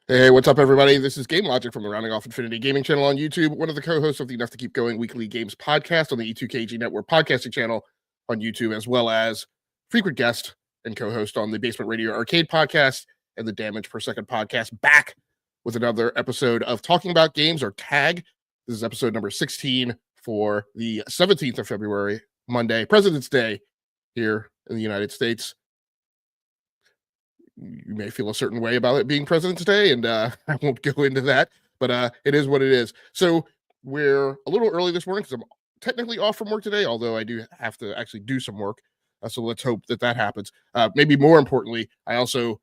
Hey, what's up, everybody? This is Game Logic from the Rounding Off Infinity Gaming channel on YouTube, one of the co-hosts of the Enough to Keep Going weekly games podcast on the E2KG Network podcasting channel on YouTube, as well as frequent guest and co-host on the Basement Radio Arcade podcast and the Damage Per Second podcast, back with another episode of Talking About Games, or TAG. This is episode number 16 for the 17th of February, Monday, President's Day here in the United States. You may feel a certain way about it being President's Day, and I won't go into that, but it is what it is. So we're a little early this morning because I'm technically off from work today, although I do have to actually do some work. So let's hope that happens. Maybe more importantly, I also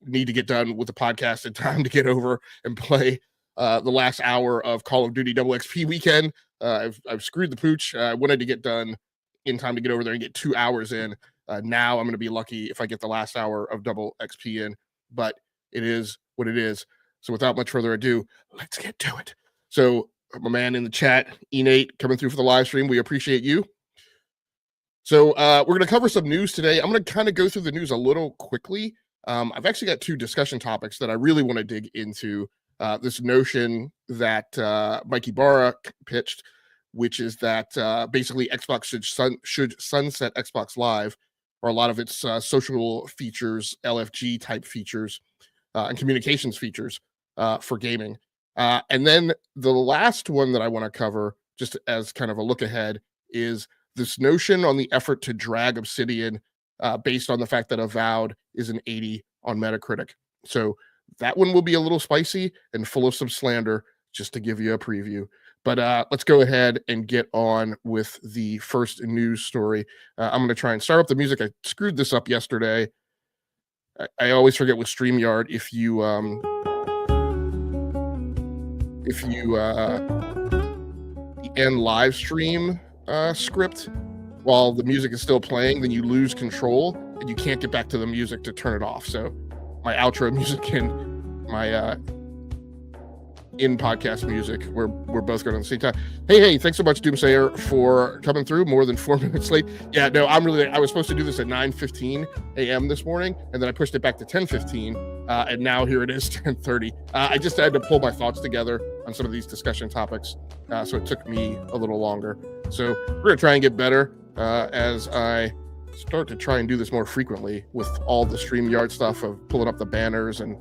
need to get done with the podcast in time to get over and play the last hour of Call of Duty Double XP weekend. I've screwed the pooch. I wanted to get done in time to get over there and get 2 hours in. Now I'm going to be lucky if I get the last hour of Double XP in, but it is what it is. So without much further ado, let's get to it. So my man in the chat, E8, coming through for the live stream. We appreciate you. So we're going to cover some news today. I'm going to kind of go through the news a little quickly. I've actually got two discussion topics that I really want to dig into. This notion that Mikey Barra pitched, which is that basically Xbox should sunset Xbox Live, or a lot of its social features, LFG type features, and communications features for gaming. And then the last one that I want to cover, just as kind of a look ahead, is this notion on the effort to drag Obsidian based on the fact that Avowed is an 80 on Metacritic. So that one will be a little spicy and full of some slander, just to give you a preview. But let's go ahead and get on with the first news story. I'm going to try and start up the music. I screwed this up yesterday. I always forget with StreamYard, if you end live stream script while the music is still playing, then you lose control and you can't get back to the music to turn it off. So my outro music and my in podcast music, we're both going at the same time. Hey, thanks so much, Doomsayer, for coming through more than 4 minutes late. Yeah, no, I was supposed to do this at 9:15 a.m. this morning, and then I pushed it back to 10:15, and now here it is, 10:30. I just had to pull my thoughts together on some of these discussion topics, so it took me a little longer. So we're going to try and get better as I start to try and do this more frequently with all the StreamYard stuff of pulling up the banners and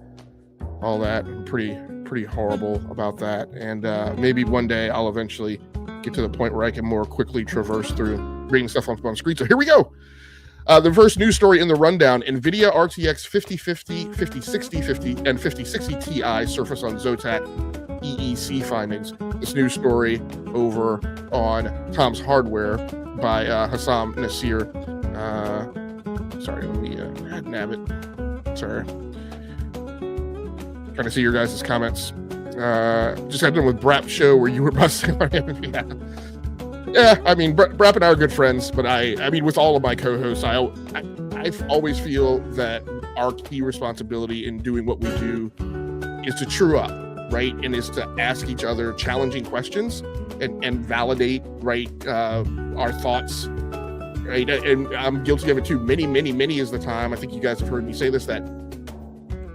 all that. I'm pretty horrible about that, and maybe one day I'll eventually get to the point where I can more quickly traverse through reading stuff on the screen. So here we go. The first news story in the rundown: NVIDIA RTX 5050, 5060, 50 and 5060 Ti surface on Zotac EEC findings. This news story over on Tom's Hardware by Hassam Nasir. Sorry, let me nab it. Sorry. Trying to see your guys' comments. Just got done with Brap show where you were busting on him. Yeah, I mean, Brap and I are good friends, but I mean, with all of my co-hosts, I always feel that our key responsibility in doing what we do is to true up, right? And is to ask each other challenging questions and validate, right, our thoughts, right? And I'm guilty of it too. Many is the time, I think you guys have heard me say this, that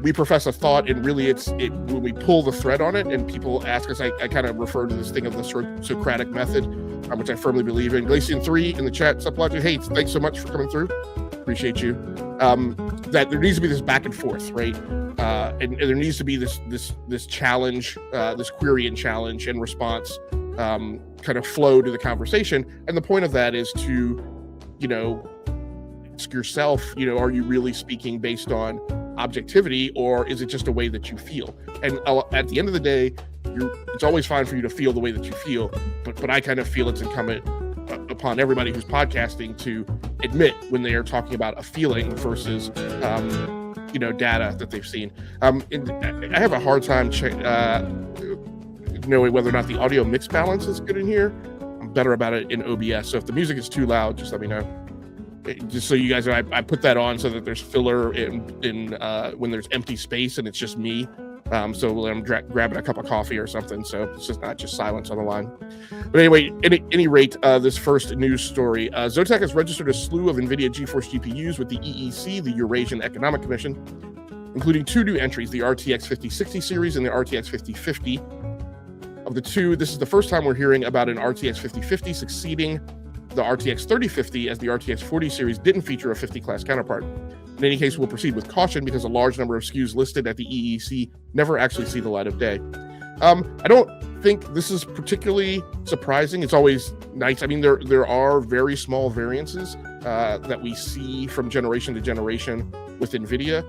we profess a thought, and really it's when we pull the thread on it and people ask us, I kind of refer to this thing of the Socratic method, which I firmly believe in. Glacian 3 in the chat, Sublogic, hey, thanks so much for coming through. Appreciate you. That there needs to be this back and forth, right? And there needs to be this challenge, this query and challenge and response kind of flow to the conversation. And the point of that is to, ask yourself, are you really speaking based on objectivity, or is it just a way that you feel? And at the end of the day, it's always fine for you to feel the way that you feel, but I kind of feel it's incumbent upon everybody who's podcasting to admit when they are talking about a feeling versus data that they've seen. I have a hard time knowing whether or not the audio mix balance is good in here. I'm better about it in OBS, so if the music is too loud, just let me know. Just so you guys know, I put that on so that there's filler in when there's empty space and it's just me. So I'm grabbing a cup of coffee or something, so it's just not just silence on the line. But anyway, at any rate, this first news story, Zotac has registered a slew of NVIDIA GeForce GPUs with the EEC, the Eurasian Economic Commission. including 2 new entries, the RTX 5060 series and the RTX 5050. Of the two, this is the first time we're hearing about an RTX 5050 succeeding the RTX 3050, as the RTX 40 series didn't feature a 50 class counterpart. In any case, we'll proceed with caution because a large number of SKUs listed at the EEC never actually see the light of day. I don't think this is particularly surprising. It's always nice. I mean, there are very small variances that we see from generation to generation with NVIDIA.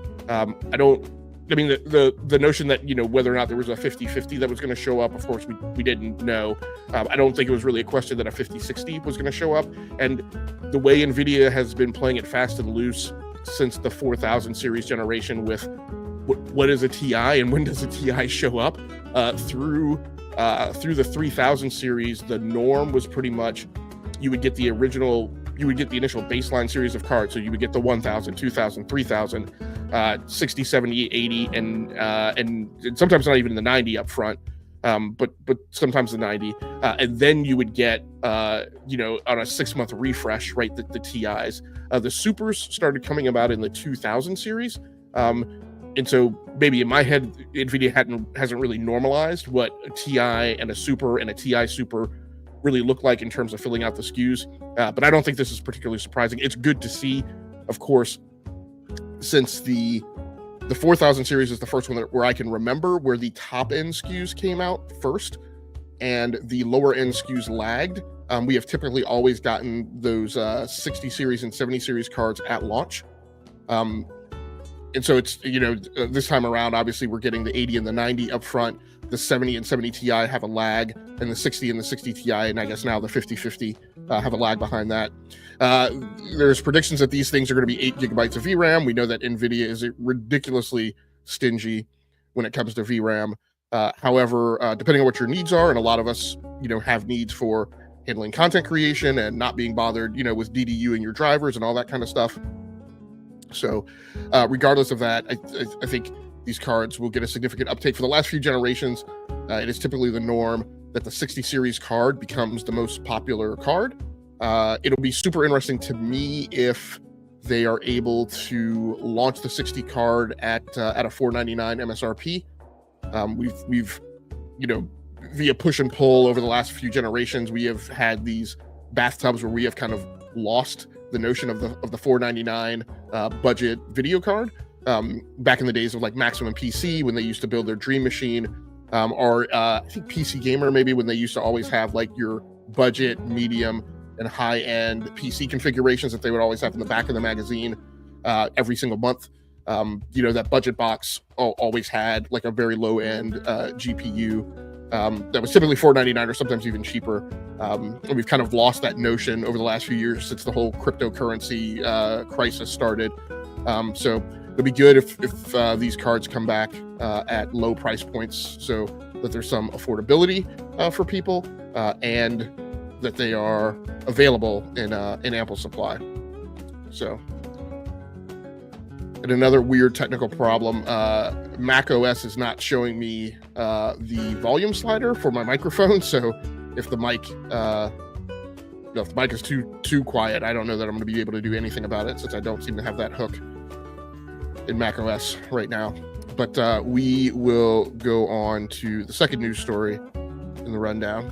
The notion that, whether or not there was a 5050 that was going to show up, of course, we didn't know. I don't think it was really a question that a 5060 was going to show up. And the way NVIDIA has been playing it fast and loose since the 4000 series generation with what is a TI and when does a TI show up, through the 3000 series, the norm was pretty much you would get the initial baseline series of cards. So you would get the 1000, 2000, 3000, 60, 70, 80, and sometimes not even the 90 up front, but sometimes the 90. And then you would get, on a 6-month refresh, right, the TIs. The Supers started coming about in the 2000 series. And so maybe in my head, NVIDIA hasn't really normalized what a TI and a Super and a TI Super really look like in terms of filling out the SKUs. But I don't think this is particularly surprising. It's good to see, of course, since the 4000 series is the first one where I can remember where the top end SKUs came out first and the lower end SKUs lagged. We have typically always gotten those 60 series and 70 series cards at launch. And so it's, this time around, obviously we're getting the 80 and the 90 up front. The 70 and 70 Ti have a lag, and the 60 and the 60 Ti, and I guess now the 5050 have a lag behind that. There's predictions that these things are going to be 8 gigabytes of VRAM. We know that NVIDIA is ridiculously stingy when it comes to VRAM. However, depending on what your needs are, and a lot of us, have needs for handling content creation and not being bothered, with DDU in your drivers and all that kind of stuff. So regardless of that, I think these cards will get a significant uptake. For the last few generations, it is typically the norm that the 60 series card becomes the most popular card. It'll be super interesting to me if they are able to launch the 60 card at a $499 MSRP. We've via push and pull over the last few generations, we have had these bathtubs where we have kind of lost the notion of the $499 budget video card. Back in the days of like Maximum PC, when they used to build their Dream Machine, or I think PC Gamer, maybe, when they used to always have like your budget, medium, and high-end PC configurations that they would always have in the back of the magazine every single month. That budget box always had like a very low-end GPU that was typically $499 or sometimes even cheaper. And we've kind of lost that notion over the last few years since the whole cryptocurrency crisis started. So it'll be good if these cards come back at low price points, so that there's some affordability for people, and that they are available in ample supply. So, and another weird technical problem, Mac OS is not showing me the volume slider for my microphone. So if the mic is too quiet, I don't know that I'm going to be able to do anything about it, since I don't seem to have that hook in Mac OS right now. But we will go on to the second news story in the rundown.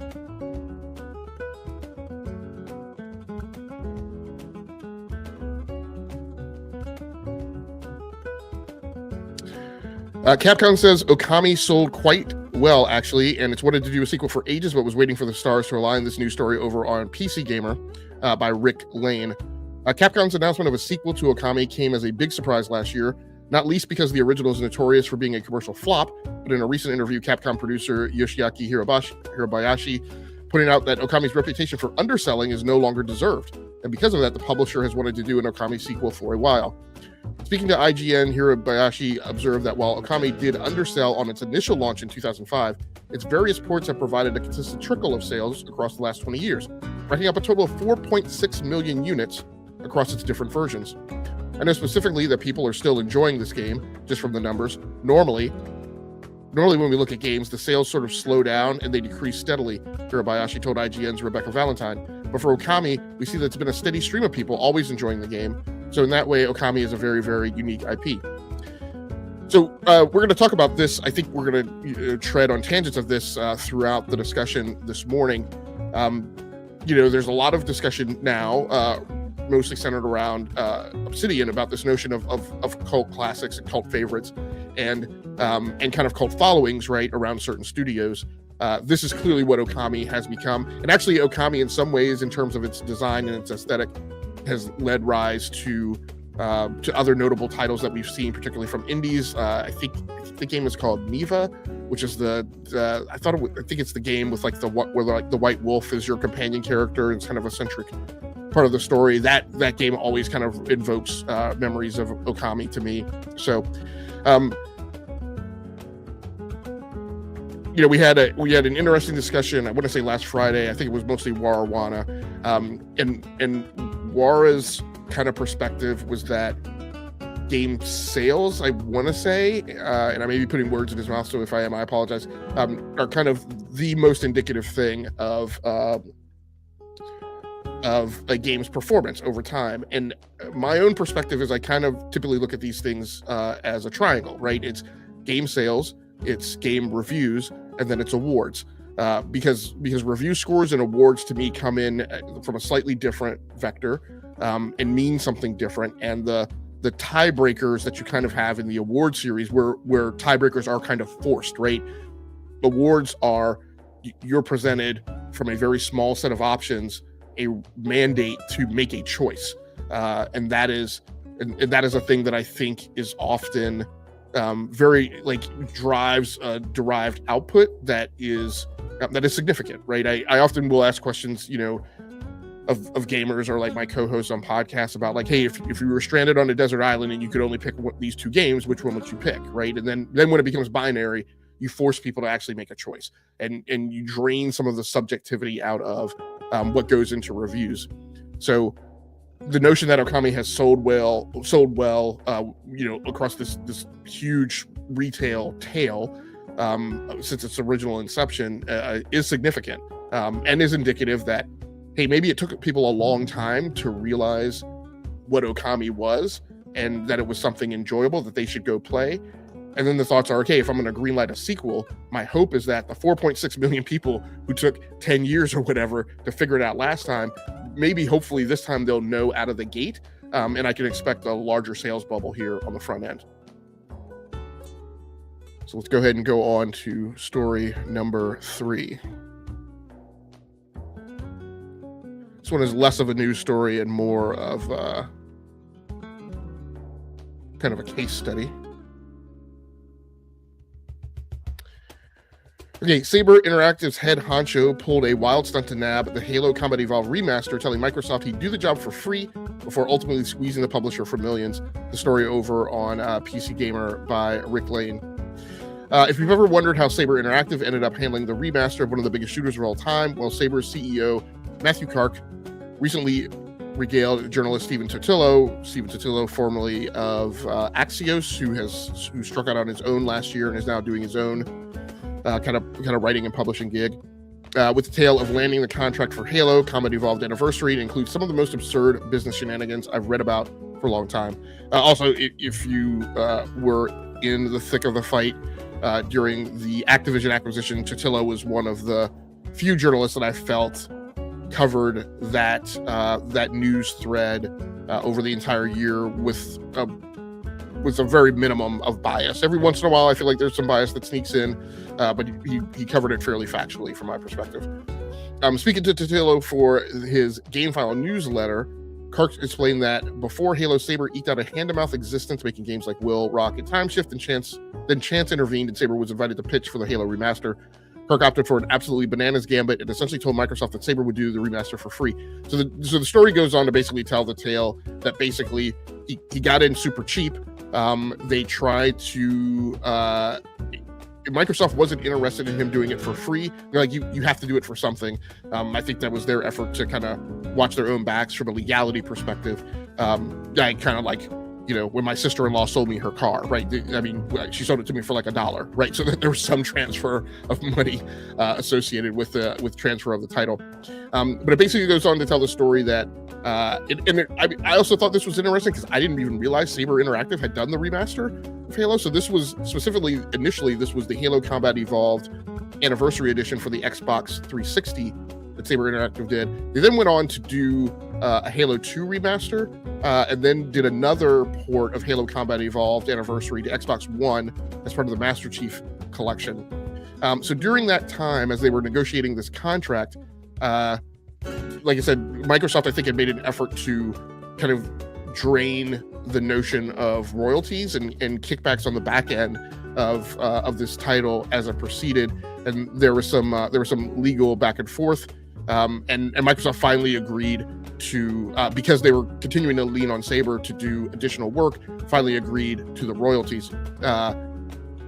Capcom says Okami sold quite well, actually, and it's wanted to do a sequel for ages, but was waiting for the stars to align. This news story over on PC Gamer by Rick Lane. Capcom's announcement of a sequel to Okami came as a big surprise last year, not least because the original is notorious for being a commercial flop. But in a recent interview, Capcom producer Yoshiaki Hirabayashi pointing out that Okami's reputation for underselling is no longer deserved, and because of that, the publisher has wanted to do an Okami sequel for a while. Speaking to IGN, Hirabayashi observed that while Okami did undersell on its initial launch in 2005, its various ports have provided a consistent trickle of sales across the last 20 years, racking up a total of 4.6 million units across its different versions. I know specifically that people are still enjoying this game, just from the numbers. Normally when we look at games, the sales sort of slow down and they decrease steadily, Hirabayashi told IGN's Rebecca Valentine. But for Okami, we see that it's been a steady stream of people always enjoying the game. So in that way, Okami is a very, very unique IP. So we're going to talk about this. I think we're going to tread on tangents of this throughout the discussion this morning. There's a lot of discussion now, mostly centered around Obsidian, about this notion of cult classics and cult favorites, and kind of cult followings, right, around certain studios. This is clearly what Okami has become, and actually, Okami, in some ways, in terms of its design and its aesthetic, has led rise to other notable titles that we've seen, particularly from indies. I think the game is called Niva, which is I think it's the game with where the white wolf is your companion character and it's kind of a centric part of the story. That game always kind of invokes memories of Okami to me. So, we had an interesting discussion. I wouldn't say last Friday. I think it was mostly Warawana, and Wara's kind of perspective was that game sales, I want to say, and I may be putting words in his mouth, so if I am, I apologize, are kind of the most indicative thing of a game's performance over time. And my own perspective is I kind of typically look at these things as a triangle, right? It's game sales, it's game reviews, and then it's awards. Because review scores and awards to me come in from a slightly different vector, and mean something different. And the tiebreakers that you kind of have in the award series, where tiebreakers are kind of forced, right? Awards are, you're presented from a very small set of options, a mandate to make a choice, and that is a thing that I think is often very drives a derived output that is significant, right? I often will ask questions, of gamers or my co-hosts on podcasts about hey, if you were stranded on a desert island and you could only pick these two games, which one would you pick, right? And then when it becomes binary, you force people to actually make a choice, and you drain some of the subjectivity out of what goes into reviews. So the notion that Okami has sold well, across this huge retail tail since its original inception is significant, and is indicative that, hey, maybe it took people a long time to realize what Okami was and that it was something enjoyable that they should go play. And then the thoughts are, okay, if I'm going to greenlight a sequel, my hope is that the 4.6 million people who took 10 years or whatever to figure it out last time, hopefully this time they'll know out of the gate, and I can expect a larger sales bubble here on the front end. So let's go ahead and go on to story number 3. This one is less of a news story and more of kind of a case study. Okay, Saber Interactive's head honcho pulled a wild stunt to nab the Halo Combat Evolved Remaster, telling Microsoft he'd do the job for free before ultimately squeezing the publisher for millions. The story over on PC Gamer by Rick Lane. If you've ever wondered how Saber Interactive ended up handling the remaster of one of the biggest shooters of all time, well, Saber's CEO, Matthew Kark, recently regaled journalist Stephen Totilo, formerly of Axios, who struck out on his own last year and is now doing his own kind of writing and publishing gig, with the tale of landing the contract for Halo Combat Evolved Anniversary. It includes some of the most absurd business shenanigans I've read about for a long time. Also, if you were in the thick of the fight during the Activision acquisition, Totilo was one of the few journalists that I felt covered that news thread over the entire year with a very minimum of bias. Every once in a while, I feel like there's some bias that sneaks in, but he covered it fairly factually from my perspective. Speaking to Totilo for his GameFile newsletter, Kark explained that before Halo, Saber eked out a hand-to-mouth existence making games like Will, Rock, and Time Shift, and Chance intervened and Saber was invited to pitch for the Halo remaster. Kark opted for an absolutely bananas gambit and essentially told Microsoft that Saber would do the remaster for free. So the story goes on to basically tell the tale that basically he got in super cheap. They tried to Microsoft wasn't interested in him doing it for free. They're like, you have to do it for something. I think that was their effort to kind of watch their own backs from a legality perspective. I kind of when my sister-in-law sold me her car, right? I mean, she sold it to me for like $1, right? So that there was some transfer of money associated with transfer of the title. But it basically goes on to tell the story that, I also thought this was interesting because I didn't even realize Saber Interactive had done the remaster of Halo. So this was specifically, initially, this was the Halo Combat Evolved Anniversary Edition for the Xbox 360 that Saber Interactive did. They then went on to do a Halo 2 remaster, and then did another port of Halo Combat Evolved Anniversary to Xbox One as part of the Master Chief Collection. So during that time, as they were negotiating this contract, like I said, Microsoft, I think, had made an effort to kind of drain the notion of royalties and kickbacks on the back end of this title as it proceeded, and there was some legal back and forth, and Microsoft finally agreed to, because they were continuing to lean on Saber to do additional work, finally agreed to the royalties.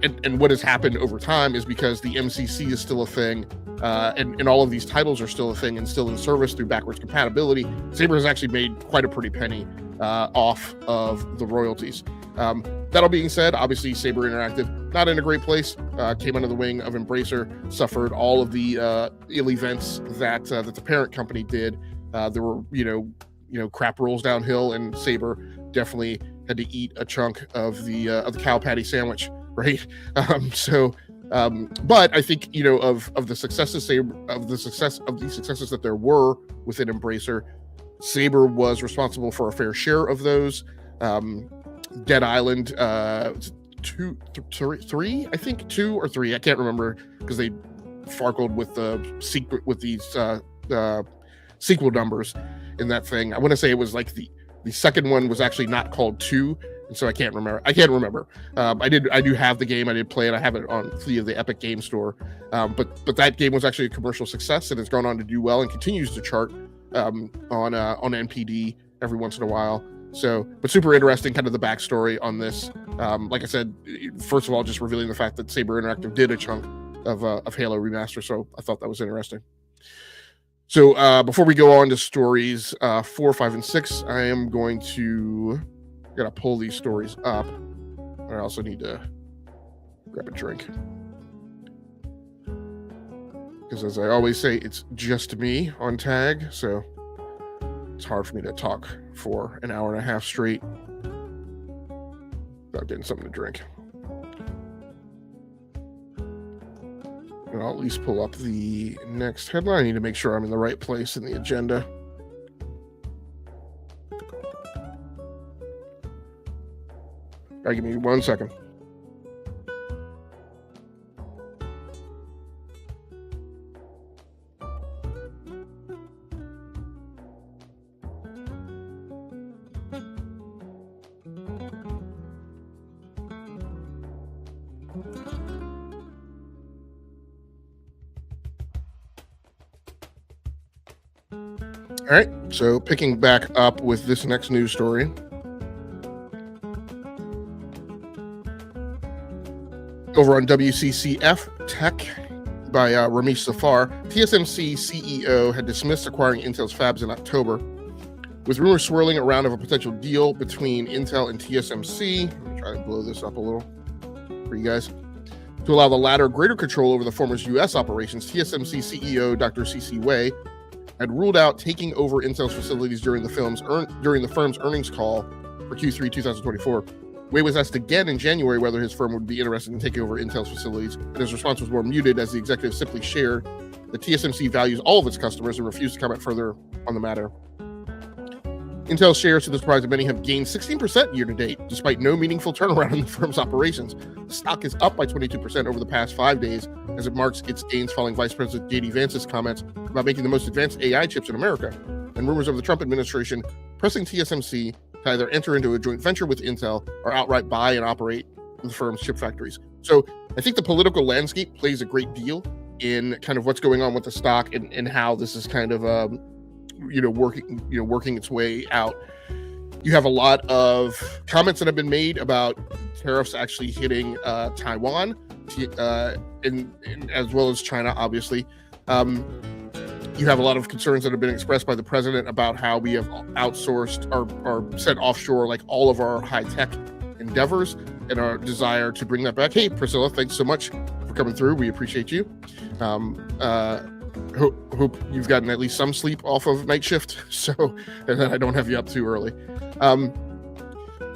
And what has happened over time is, because the MCC is still a thing, and all of these titles are still a thing and still in service through backwards compatibility, Saber has actually made quite a pretty penny off of the royalties. That all being said, obviously Saber Interactive, not in a great place, came under the wing of Embracer, suffered all of the ill events that the parent company did. There were, crap rolls downhill, and Saber definitely had to eat a chunk of the cow patty sandwich, right? But I think, of the successes, that there were within Embracer, Saber was responsible for a fair share of those. Dead Island, two or three, I can't remember, because they farkled with these sequel numbers in that thing. I want to say it was like the second one was actually not called 2, and so I can't remember. I do have the game. I did play it. I have it on the Epic Game Store. But that game was actually a commercial success, and has gone on to do well and continues to chart on NPD every once in a while. So, but super interesting, kind of the backstory on this. Like I said, first of all, just revealing the fact that Saber Interactive did a chunk of Halo Remaster. So I thought that was interesting. So before we go on to stories 4, 5, and 6, I am going to gotta pull these stories up. I also need to grab a drink, because as I always say, it's just me on tag, so it's hard for me to talk for an hour and a half straight without getting something to drink. And I'll at least pull up the next headline. I need to make sure I'm in the right place in the agenda. Give me 1 second. All right, so picking back up with this next news story. Over on WCCF Tech by Ramesh Safar, TSMC CEO had dismissed acquiring Intel's fabs in October, with rumors swirling around of a potential deal between Intel and TSMC. Let me try to blow this up a little for you guys. To allow the latter greater control over the former's U.S. operations, TSMC CEO Dr. C.C. Wei had ruled out taking over Intel's facilities during the firm's earnings call for Q3 2024. Wei was asked again in January whether his firm would be interested in taking over Intel's facilities, and his response was more muted, as the executive simply shared that TSMC values all of its customers and refused to comment further on the matter. Intel shares, to the surprise of many, have gained 16% year-to-date, despite no meaningful turnaround in the firm's operations. The stock is up by 22% over the past 5 days, as it marks its gains following Vice President J.D. Vance's comments about making the most advanced AI chips in America, and rumors of the Trump administration pressing TSMC to either enter into a joint venture with Intel or outright buy and operate the firm's chip factories. So I think the political landscape plays a great deal in kind of what's going on with the stock and how this is kind of working its way out. You have a lot of comments that have been made about tariffs actually hitting Taiwan, and as well as China, obviously. You have a lot of concerns that have been expressed by the president about how we have outsourced or sent offshore like all of our high-tech endeavors, and our desire to bring that back. Hey, Priscilla, thanks so much for coming through. We appreciate you. Hope you've gotten at least some sleep off of night shift, so and that I don't have you up too early.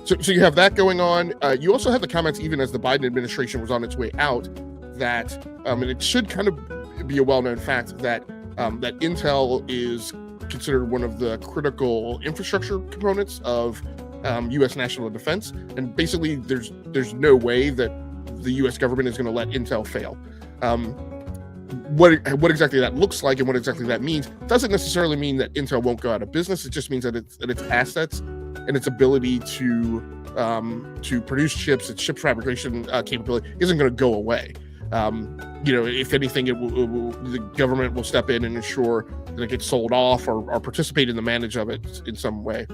So you have that going on. You also have the comments, even as the Biden administration was on its way out, that and it should kind of be a well-known fact that that Intel is considered one of the critical infrastructure components of U.S. national defense, and basically there's no way that the U.S. government is going to let Intel fail. What exactly that looks like and what exactly that means doesn't necessarily mean that Intel won't go out of business. It just means that its assets and its ability to produce chips, its chip fabrication capability isn't going to go away. If anything, the government will step in and ensure that it gets sold off or participate in the manage of it in some way.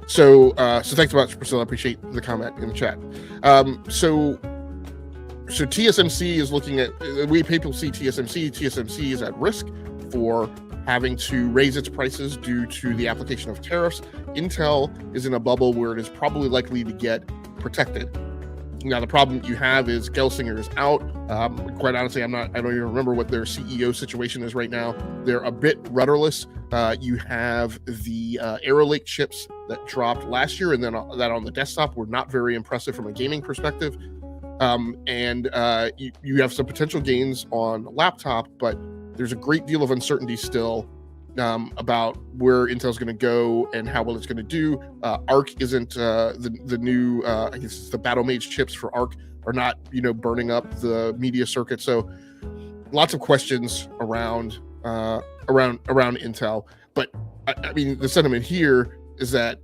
So thanks much, Priscilla. I appreciate the comment in the chat. So TSMC is looking at, we people see TSMC is at risk for having to raise its prices due to the application of tariffs. Intel is in a bubble where it is probably likely to get protected. Now, the problem you have is Gelsinger is out. Quite honestly, I don't even remember what their CEO situation is right now. They're a bit rudderless. You have the Arrow Lake chips that dropped last year, and then that on the desktop were not very impressive from a gaming perspective. You have some potential gains on laptop, but there's a great deal of uncertainty still about where Intel's going to go and how well it's going to do. Arc isn't the new, I guess it's the Battle Mage chips for Arc are not, burning up the media circuit. So lots of questions around Intel. But I mean, the sentiment here is that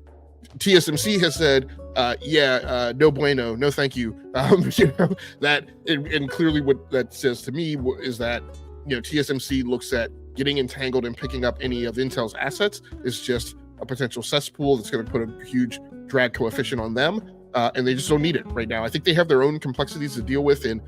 TSMC has said, no bueno, no thank you. That and clearly what that says to me is that TSMC looks at getting entangled and picking up any of Intel's assets is just a potential cesspool that's going to put a huge drag coefficient on them, and they just don't need it right now. I think they have their own complexities to deal with in,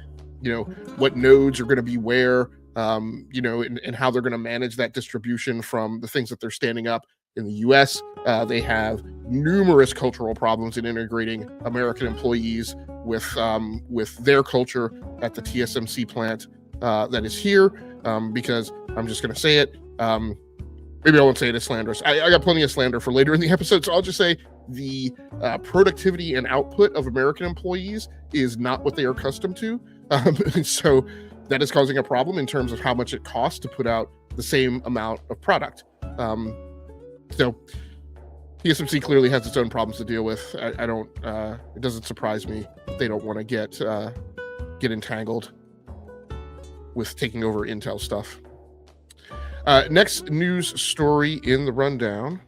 what nodes are going to be where, and how they're going to manage that distribution from the things that they're standing up in the U.S. They have numerous cultural problems in integrating American employees with their culture at the TSMC plant that is here, because I'm just going to say it. Maybe I won't say it as slanderous. I got plenty of slander for later in the episode, so I'll just say the productivity and output of American employees is not what they are accustomed to. So that is causing a problem in terms of how much it costs to put out the same amount of product. So TSMC clearly has its own problems to deal with. I don't. It doesn't surprise me if they don't want to get entangled with taking over Intel stuff. Next news story in the rundown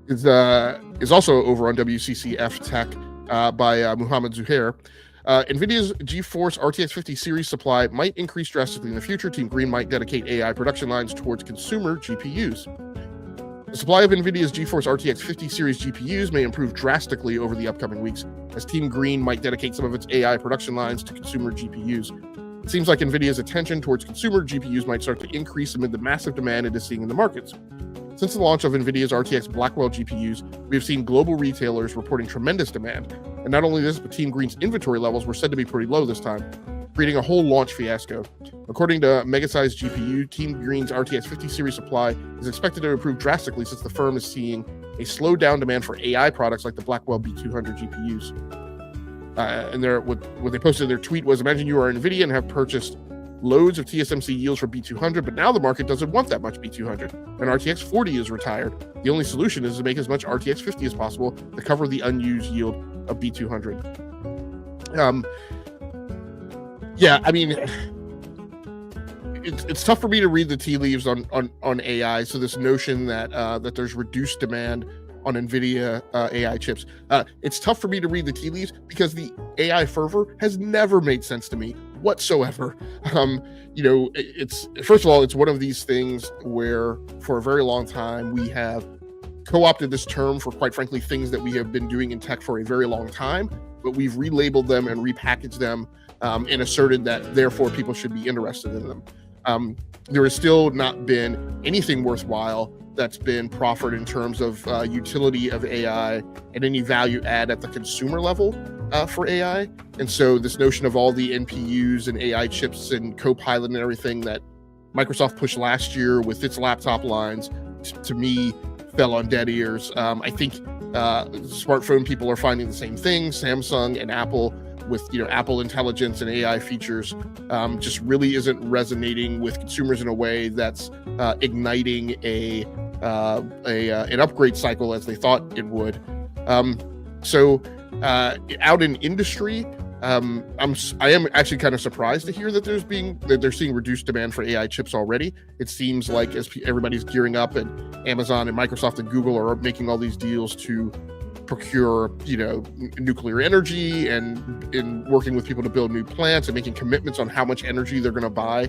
is also over on WCCF Tech by Muhammad Zuhair. NVIDIA's GeForce RTX 50 series supply might increase drastically in the future. Team Green might dedicate AI production lines towards consumer GPUs. The supply of NVIDIA's GeForce RTX 50 series GPUs may improve drastically over the upcoming weeks, as Team Green might dedicate some of its AI production lines to consumer GPUs. It seems like NVIDIA's attention towards consumer GPUs might start to increase amid the massive demand it is seeing in the markets. Since the launch of NVIDIA's RTX Blackwell GPUs, we have seen global retailers reporting tremendous demand. And not only this, but Team Green's inventory levels were said to be pretty low this time, creating a whole launch fiasco. According to Megasize GPU, Team Green's RTX 50 series supply is expected to improve drastically since the firm is seeing a slowed down demand for AI products like the Blackwell B200 GPUs. And what they posted in their tweet was, imagine you are NVIDIA and have purchased loads of TSMC yields for B200, but now the market doesn't want that much B200, and RTX 40 is retired. The only solution is to make as much RTX 50 as possible to cover the unused yield of B200. I mean, it's tough for me to read the tea leaves on AI. So this notion that there's reduced demand on NVIDIA AI chips, it's tough for me to read the tea leaves because the AI fervor has never made sense to me whatsoever. It's first of all, it's one of these things where for a very long time we have co-opted this term for, quite frankly, things that we have been doing in tech for a very long time. but we've relabeled them and repackaged them and asserted that therefore people should be interested in them. There has still not been anything worthwhile that's been proffered in terms of utility of AI and any value add at the consumer level for AI. And so this notion of all the NPUs and AI chips and Copilot and everything that Microsoft pushed last year with its laptop lines, to me, fell on dead ears. I think smartphone people are finding the same thing. Samsung and Apple with Apple Intelligence and AI features just really isn't resonating with consumers in a way that's igniting an upgrade cycle as they thought it would. So out in industry, I am actually kind of surprised to hear that they're seeing reduced demand for AI chips already. It seems like as everybody's gearing up, and Amazon and Microsoft and Google are making all these deals to procure nuclear energy and working with people to build new plants and making commitments on how much energy they're going to buy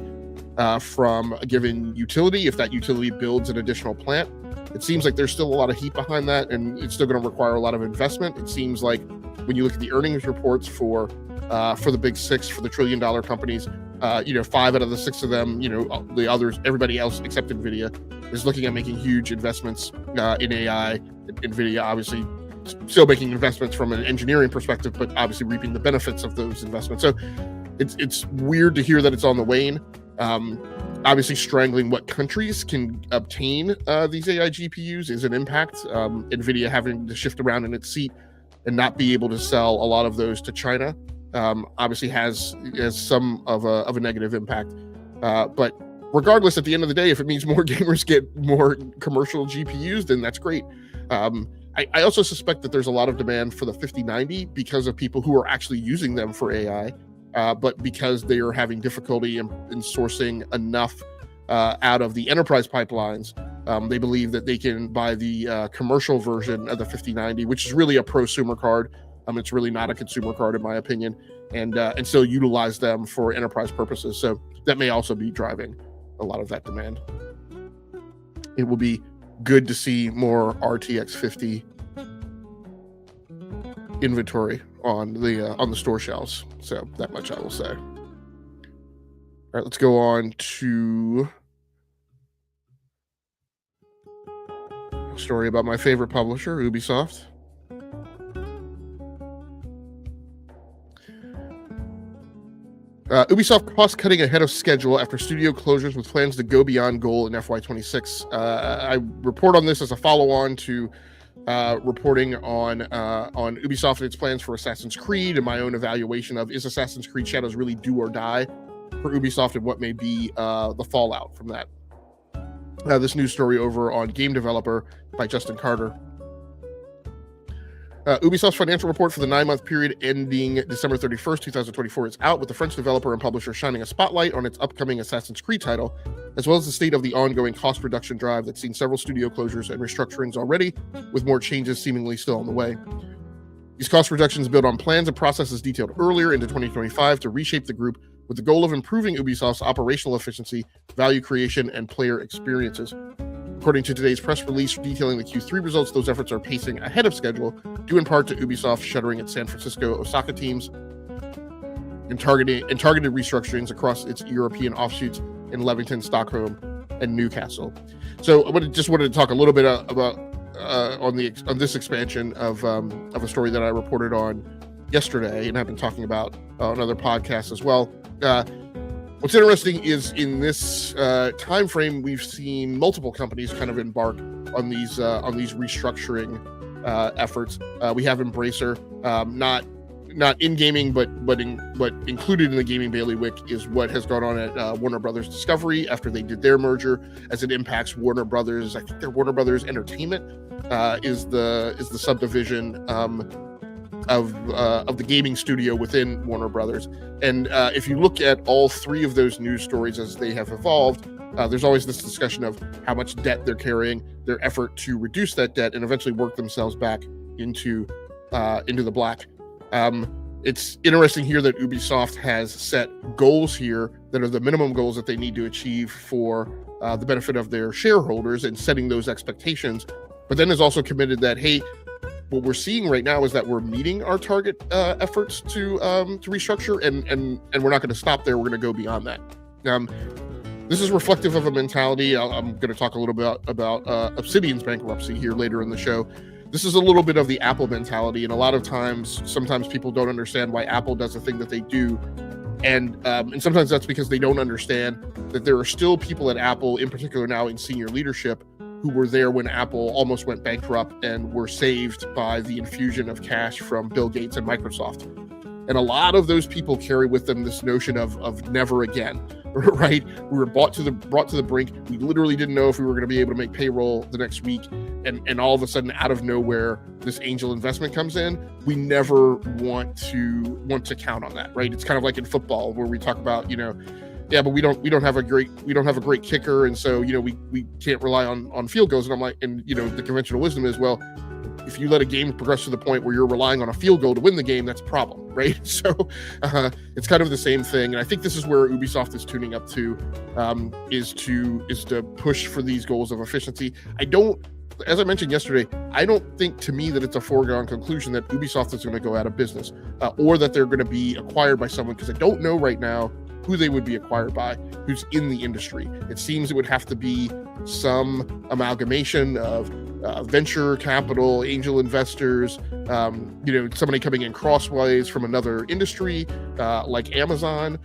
from a given utility if that utility builds an additional plant. It seems like there's still a lot of heat behind that, and it's still going to require a lot of investment. It seems like when you look at the earnings reports for the big six, for the $1 trillion companies, 5 out of the 6 of them, the others, everybody else except NVIDIA, is looking at making huge investments in AI. NVIDIA obviously still making investments from an engineering perspective, but obviously reaping the benefits of those investments. So it's weird to hear that it's on the wane. Obviously strangling what countries can obtain these AI GPUs is an impact. NVIDIA having to shift around in its seat and not be able to sell a lot of those to China obviously has some of a negative impact. But regardless, at the end of the day, if it means more gamers get more commercial GPUs, then that's great. I also suspect that there's a lot of demand for the 5090 because of people who are actually using them for AI, but because they are having difficulty in sourcing enough out of the enterprise pipelines, they believe that they can buy the commercial version of the 5090, which is really a prosumer card. It's really not a consumer card, in my opinion, and still utilize them for enterprise purposes. So that may also be driving a lot of that demand. It will be good to see more RTX 50 inventory on the store shelves. So that much I will say. All right, let's go on to a story about my favorite publisher, Ubisoft. Ubisoft cost-cutting ahead of schedule after studio closures with plans to go beyond goal in FY26. I report on this as a follow-on to reporting on Ubisoft and its plans for Assassin's Creed and my own evaluation of, is Assassin's Creed Shadows really do or die for Ubisoft and what may be the fallout from that. This news story over on Game Developer by Justin Carter. Ubisoft's financial report for the 9-month period ending December 31st, 2024 is out, with the French developer and publisher shining a spotlight on its upcoming Assassin's Creed title, as well as the state of the ongoing cost reduction drive that's seen several studio closures and restructurings already, with more changes seemingly still on the way. These cost reductions build on plans and processes detailed earlier into 2025 to reshape the group with the goal of improving Ubisoft's operational efficiency, value creation, and player experiences. According to today's press release detailing the Q3 results, those efforts are pacing ahead of schedule, due in part to Ubisoft shuttering its San Francisco, Osaka teams and targeted restructurings across its European offshoots in Leamington, Stockholm, and Newcastle. So I just wanted to talk a little bit about on this expansion of a story that I reported on yesterday, and I've been talking about on other podcasts as well. What's interesting is in this time frame, we've seen multiple companies kind of embark on these restructuring efforts. We have Embracer, not in gaming, but included in the gaming bailiwick is what has gone on at Warner Brothers Discovery after they did their merger, as it impacts Warner Brothers. I think they're Warner Brothers Entertainment is the subdivision of the gaming studio within Warner Brothers. And if you look at all three of those news stories as they have evolved, there's always this discussion of how much debt they're carrying, their effort to reduce that debt and eventually work themselves back into the black. It's interesting here that Ubisoft has set goals here that are the minimum goals that they need to achieve for the benefit of their shareholders and setting those expectations, but then is also committed that, hey, what we're seeing right now is that we're meeting our target efforts to restructure, and we're not going to stop there. We're going to go beyond that. This is reflective of a mentality. I'm going to talk a little bit about Obsidian's bankruptcy here later in the show. This is a little bit of the Apple mentality, and a lot of times, sometimes people don't understand why Apple does the thing that they do, and sometimes that's because they don't understand that there are still people at Apple, in particular now in senior leadership, who were there when Apple almost went bankrupt and were saved by the infusion of cash from Bill Gates and Microsoft. And a lot of those people carry with them this notion of never again, right? We were brought to the brink. We literally didn't know if we were going to be able to make payroll the next week. And all of a sudden, out of nowhere, this angel investment comes in. We never want to count on that, right? It's kind of like in football where we talk about, yeah, but we don't have a great kicker, and so we can't rely on field goals. And I'm like, and the conventional wisdom is, well, if you let a game progress to the point where you're relying on a field goal to win the game, that's a problem, right? So it's kind of the same thing, and I think this is where Ubisoft is tuning up to, is to push for these goals of efficiency. As I mentioned yesterday, I don't think, to me, that it's a foregone conclusion that Ubisoft is going to go out of business, or that they're going to be acquired by someone, because I don't know right now who they would be acquired by, who's in the industry. It seems it would have to be some amalgamation of venture capital, angel investors, somebody coming in crossways from another industry, like Amazon.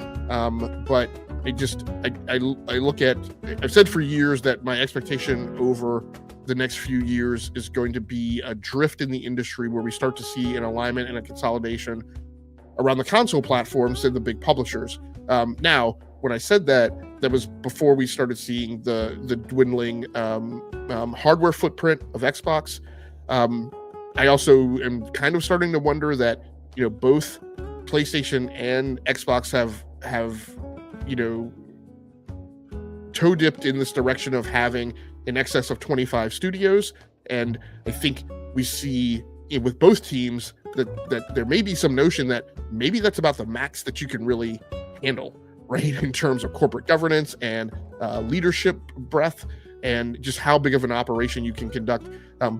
But I look at, I've said for years that my expectation over the next few years is going to be a drift in the industry where we start to see an alignment and a consolidation around the console platforms and the big publishers. Now, when I said that was before we started seeing the dwindling hardware footprint of Xbox. I also am kind of starting to wonder that both PlayStation and Xbox have toe dipped in this direction of having in excess of 25 studios, and I think we see with both teams that there may be some notion that maybe that's about the max that you can really handle, right, in terms of corporate governance and leadership breadth and just how big of an operation you can conduct.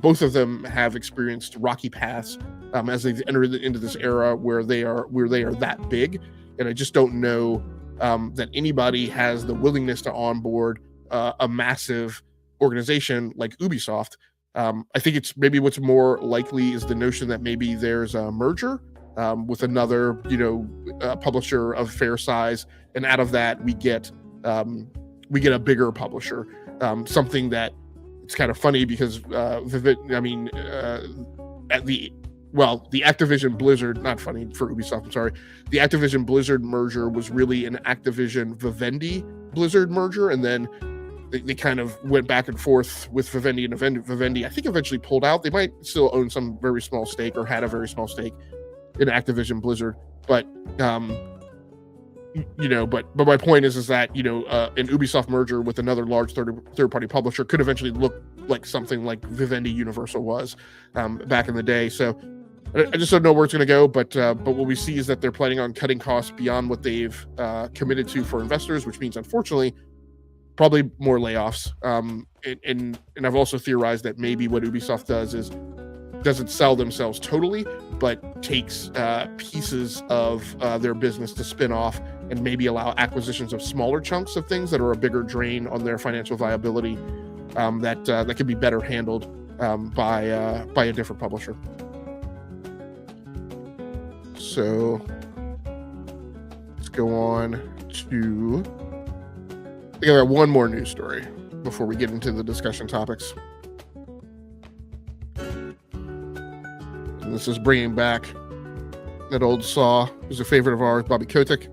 Both of them have experienced rocky paths as they've entered into this era where they are that big, and I just don't know that anybody has the willingness to onboard a massive organization like Ubisoft. I think it's maybe what's more likely is the notion that maybe there's a merger with another, publisher of fair size, and out of that we get a bigger publisher. Something that it's kind of funny because the Activision Blizzard, not funny for Ubisoft, I'm sorry. The Activision Blizzard merger was really an Activision Vivendi Blizzard merger, and then they kind of went back and forth with Vivendi, and Vivendi, I think, eventually pulled out. They might still own some very small stake or had a very small stake in Activision Blizzard, but but my point is that an Ubisoft merger with another large third-party publisher could eventually look like something like Vivendi Universal was back in the day. So I just don't know where it's going to go, but what we see is that they're planning on cutting costs beyond what they've committed to for investors, which means, unfortunately, probably more layoffs. And I've also theorized that maybe what Ubisoft does is doesn't sell themselves totally, but takes pieces of their business to spin off and maybe allow acquisitions of smaller chunks of things that are a bigger drain on their financial viability, that could be better handled by a different publisher. So let's go on to, I got one more news story before we get into the discussion topics. And this is bringing back that old saw, who's a favorite of ours, Bobby Kotick.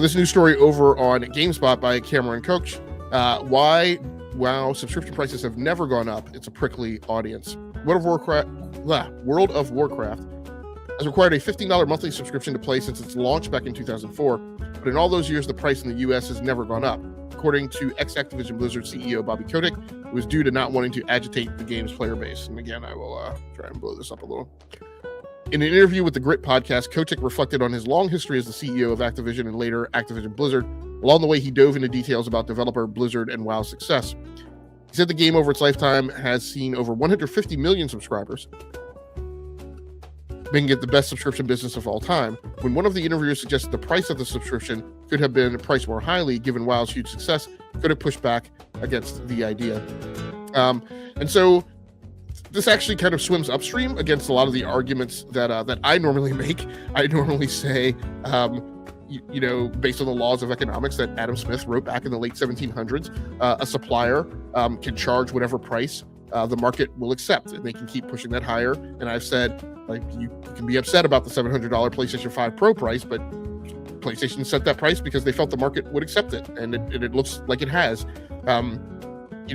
This news story over on GameSpot by Cameron Koch. Why WoW subscription prices have never gone up. It's a prickly audience. World of Warcraft has required a $15 monthly subscription to play since its launch back in 2004, but in all those years, the price in the US has never gone up, according to ex-Activision Blizzard CEO Bobby Kotick, who was due to not wanting to agitate the game's player base. And again, I will try and blow this up a little. In an interview with the Grit podcast, Kotick reflected on his long history as the CEO of Activision and later Activision Blizzard. Along the way, he dove into details about developer Blizzard and WoW's success. He said the game over its lifetime has seen over 150 million subscribers, making it the best subscription business of all time. When one of the interviewers suggested the price of the subscription could have been priced more highly, given WoW's huge success, could have pushed back against the idea. And so this actually kind of swims upstream against a lot of the arguments that I normally make. I normally say, based on the laws of economics that Adam Smith wrote back in the late 1700s, a supplier can charge whatever price the market will accept, and they can keep pushing that higher. And I've said, like, you can be upset about the $700 PlayStation 5 Pro price, but PlayStation set that price because they felt the market would accept it, and it looks like it has.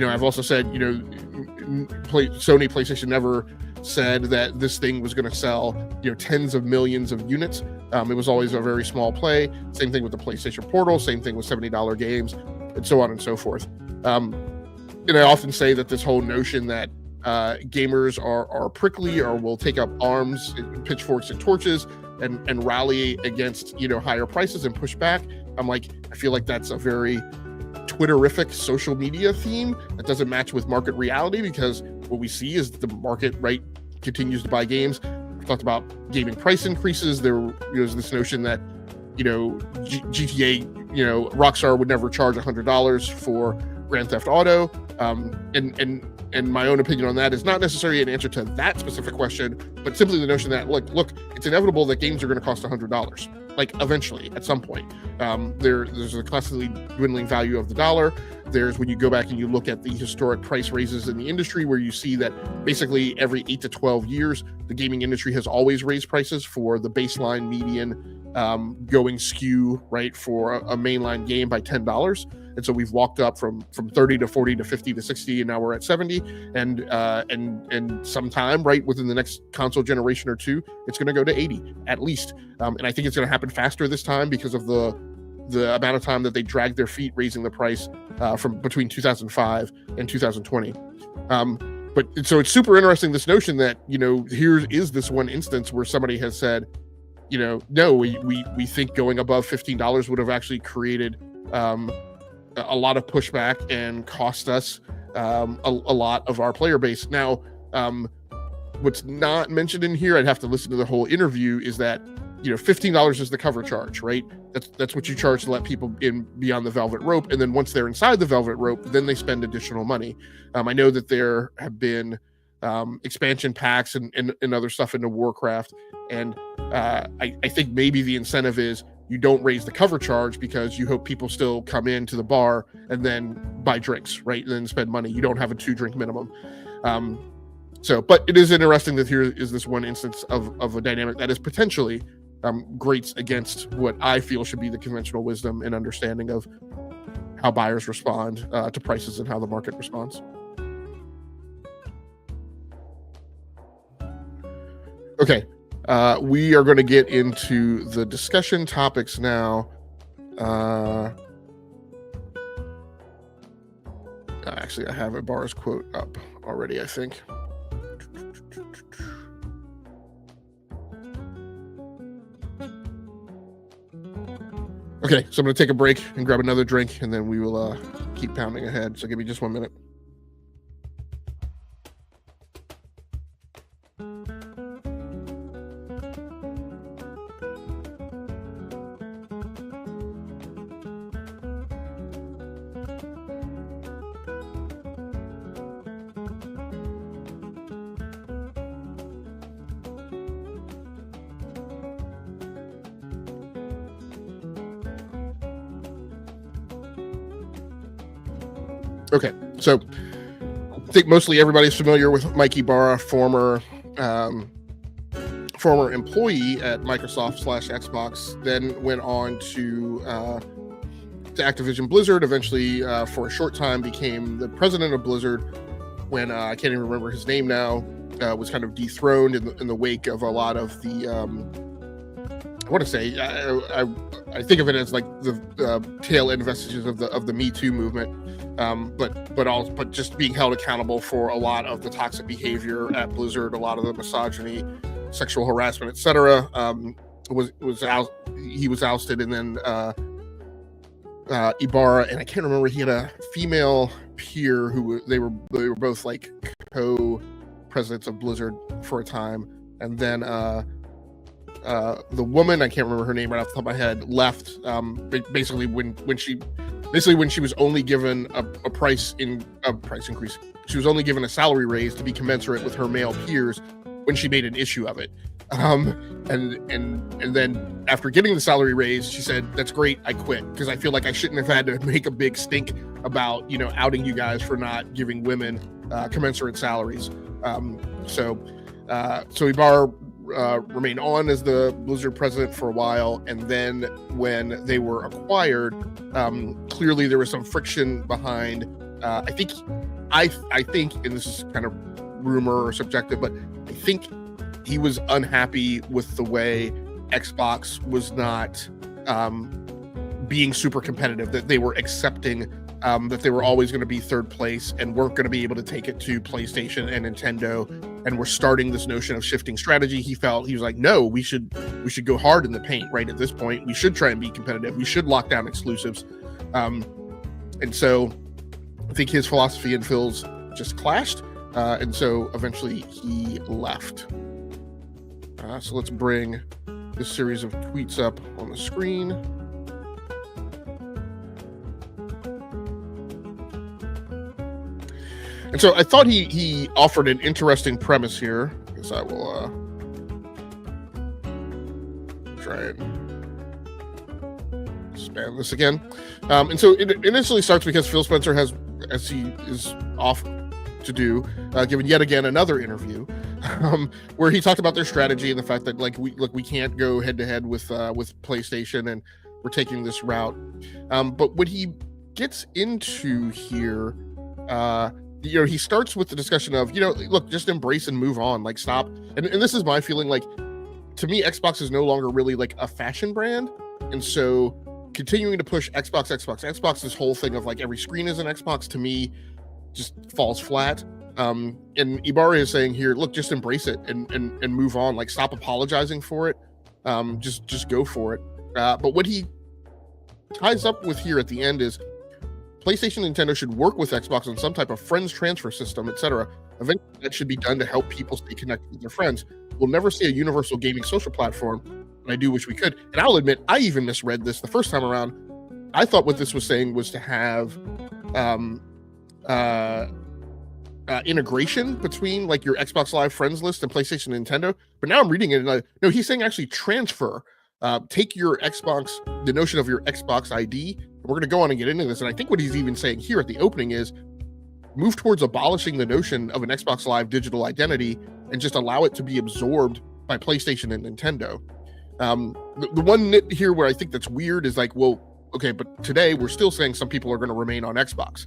I've also said, Sony PlayStation never said that this thing was going to sell, tens of millions of units. It was always a very small play. Same thing with the PlayStation Portal. Same thing with $70 games, and so on and so forth. And I often say that this whole notion that gamers are prickly or will take up arms, pitchforks, and torches and rally against higher prices and push back. I feel like that's a very Twitterific social media theme that doesn't match with market reality, because what we see is the market continues to buy games. We talked about gaming price increases. There was this notion that GTA, Rockstar would never charge $100 for Grand Theft Auto, and my own opinion on that is not necessarily an answer to that specific question, but simply the notion that look, it's inevitable that games are going to cost $100. Eventually, at some point. There's a constantly dwindling value of the dollar. There's, when you go back and you look at the historic price raises in the industry, where you see that basically every 8 to 12 years, the gaming industry has always raised prices for the baseline, median, going SKU, right, for a mainline game by $10. And so we've walked up from 30 to 40 to 50 to 60, and now we're at 70. And sometime right within the next console generation or two, it's going to go to 80 at least. And I think it's going to happen faster this time because of the amount of time that they dragged their feet raising the price from between 2005 and 2020. But so it's super interesting, this notion that, here is this one instance where somebody has said, no, we think going above $15 would have actually created a lot of pushback and cost us a lot of our player base. Now, what's not mentioned in here, I'd have to listen to the whole interview, is that $15 is the cover charge, right? That's what you charge to let people in beyond the velvet rope, and then once they're inside the velvet rope, then they spend additional money. I know that there have been expansion packs and other stuff into Warcraft, and I think maybe the incentive is you don't raise the cover charge because you hope people still come into the bar and then buy drinks, right? And then spend money. You don't have a 2-drink minimum. But it is interesting that here is this one instance of a dynamic that is potentially grates against what I feel should be the conventional wisdom and understanding of how buyers respond to prices and how the market responds. Okay. We are going to get into the discussion topics now. Actually, I have a Barr's quote up already, I think. Okay, so I'm going to take a break and grab another drink, and then we will keep pounding ahead. So give me just 1 minute. Okay, so I think mostly everybody's familiar with Mike Ibarra, former employee at Microsoft / Xbox, then went on to Activision Blizzard, eventually for a short time became the president of Blizzard when I can't even remember his name now, was kind of dethroned in the wake of a lot of the I want to say I think of it as like the tail end vestiges of the Me Too movement, but just being held accountable for a lot of the toxic behavior at Blizzard, a lot of the misogyny, sexual harassment, etc. He was ousted, and then Ibarra, and I can't remember, he had a female peer who they were both like co-presidents of Blizzard for a time, and then the woman, I can't remember her name right off the top of my head, left basically when she was only given a price increase. She was only given a salary raise to be commensurate with her male peers when she made an issue of it. And then after getting the salary raise, she said, "That's great, I quit, because I feel like I shouldn't have had to make a big stink about, outing you guys for not giving women commensurate salaries." So Ibarra remained on as the Blizzard president for a while, and then when they were acquired, clearly there was some friction behind. I think, and this is kind of rumor or subjective, but I think he was unhappy with the way Xbox was not being super competitive, that they were accepting that they were always going to be third place and weren't going to be able to take it to PlayStation and Nintendo, and we're starting this notion of shifting strategy. He was like, no, we should go hard in the paint right at this point. We should try and be competitive. We should lock down exclusives. And so I think his philosophy and Phil's just clashed. And so eventually he left. So let's bring this series of tweets up on the screen. And so I thought he offered an interesting premise here. I guess I will try and span this again. And so it initially starts because Phil Spencer has, as he is off to do, given yet again another interview, where he talked about their strategy and the fact that we can't go head to head with PlayStation, and we're taking this route. But what he gets into here, he starts with the discussion of, look, just embrace and move on, like stop. And this is my feeling, like, to me, Xbox is no longer really like a fashion brand. And so continuing to push Xbox, this whole thing of like every screen is an Xbox, to me just falls flat. And Ibarra is saying here, look, just embrace it and move on, like stop apologizing for it. Just go for it. But what he ties up with here at the end is PlayStation and Nintendo should work with Xbox on some type of friends transfer system, etc. Eventually, that should be done to help people stay connected with their friends. We'll never see a universal gaming social platform, but I do wish we could. And I'll admit, I even misread this the first time around. I thought what this was saying was to have integration between like your Xbox Live friends list and PlayStation and Nintendo. But now I'm reading it, and no, he's saying actually transfer. Take your Xbox, the notion of your Xbox ID. We're going to go on and get into this. And I think what he's even saying here at the opening is move towards abolishing the notion of an Xbox Live digital identity and just allow it to be absorbed by PlayStation and Nintendo. The one nit here where I think that's weird is like, well, okay, but today we're still saying some people are going to remain on Xbox.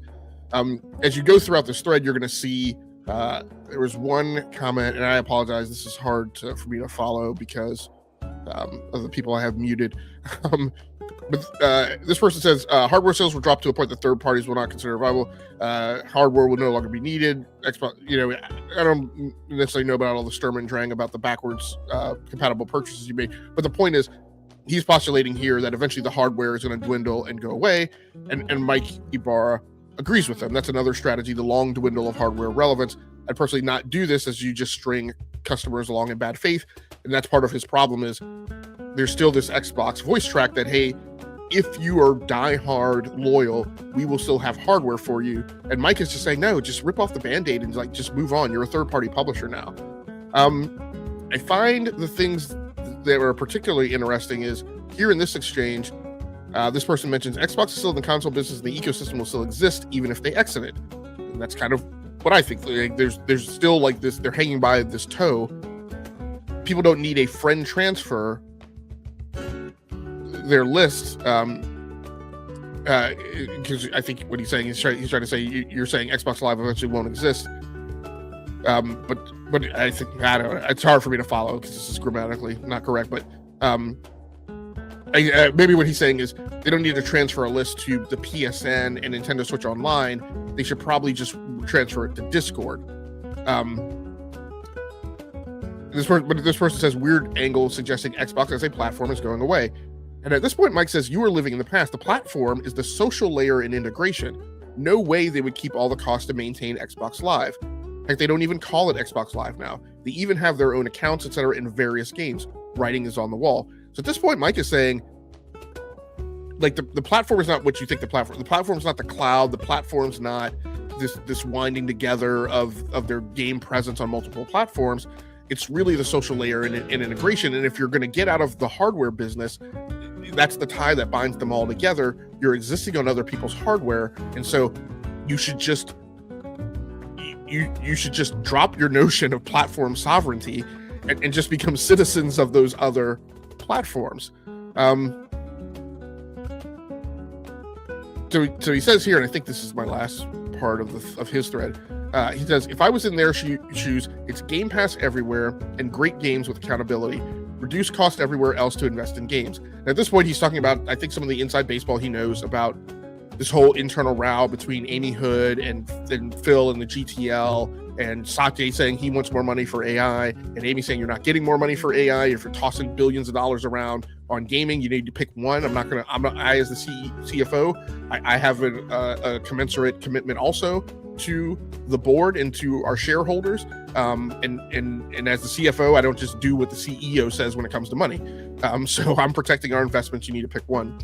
As you go throughout this thread, you're going to see there was one comment, and I apologize, this is hard for me to follow because of the people I have muted. But this person says hardware sales will drop to a point that third parties will not consider viable. Hardware will no longer be needed. Xbox, I don't necessarily know about all the Sturm and Drang about the backwards compatible purchases you made, but the point is, he's postulating here that eventually the hardware is going to dwindle and go away, and Mike Ibarra agrees with them. That's another strategy, the long dwindle of hardware relevance. I'd personally not do this, as you just string customers along in bad faith, and that's part of his problem. Is there's still this Xbox voice track that, hey, if you are diehard loyal, we will still have hardware for you. And Mike is just saying, no, just rip off the Band-Aid and like just move on. You're a third-party publisher now. I find the things that are particularly interesting is here in this exchange, this person mentions Xbox is still in the console business, and the ecosystem will still exist even if they exit it. And that's kind of what I think. Like, there's still like this, they're hanging by this toe. People don't need a friend transfer their list, because I think what he's saying is he's trying to say you're saying Xbox Live eventually won't exist. But I think, I don't know, it's hard for me to follow because this is grammatically not correct. But maybe what he's saying is they don't need to transfer a list to the PSN and Nintendo Switch Online. They should probably just transfer it to Discord. This person says weird angle suggesting Xbox as a platform is going away. And at this point, Mike says, you are living in the past. The platform is the social layer and integration. No way they would keep all the cost to maintain Xbox Live. Heck, they don't even call it Xbox Live now. They even have their own accounts, etc., in various games. Writing is on the wall. So at this point, Mike is saying, like, the platform is not what you think the platform. The platform is not the cloud. The platform's not this winding together of their game presence on multiple platforms. It's really the social layer and integration. And if you're going to get out of the hardware business, that's the tie that binds them all together. You're existing on other people's hardware, and so you should just drop your notion of platform sovereignty and just become citizens of those other platforms. So he says here, and I think this is my last part of his thread. He says, if I was in their shoes, it's Game Pass everywhere and great games with accountability. Reduce cost everywhere else to invest in games. And at this point, he's talking about, I think, some of the inside baseball he knows about this whole internal row between Amy Hood and Phil and the GTL, and Satya saying he wants more money for AI, and Amy saying you're not getting more money for AI. If you're tossing billions of dollars around on gaming, you need to pick one. I as the CFO, I have a commensurate commitment also to the board and to our shareholders. And as the CFO, I don't just do what the CEO says when it comes to money. So I'm protecting our investments. You need to pick one.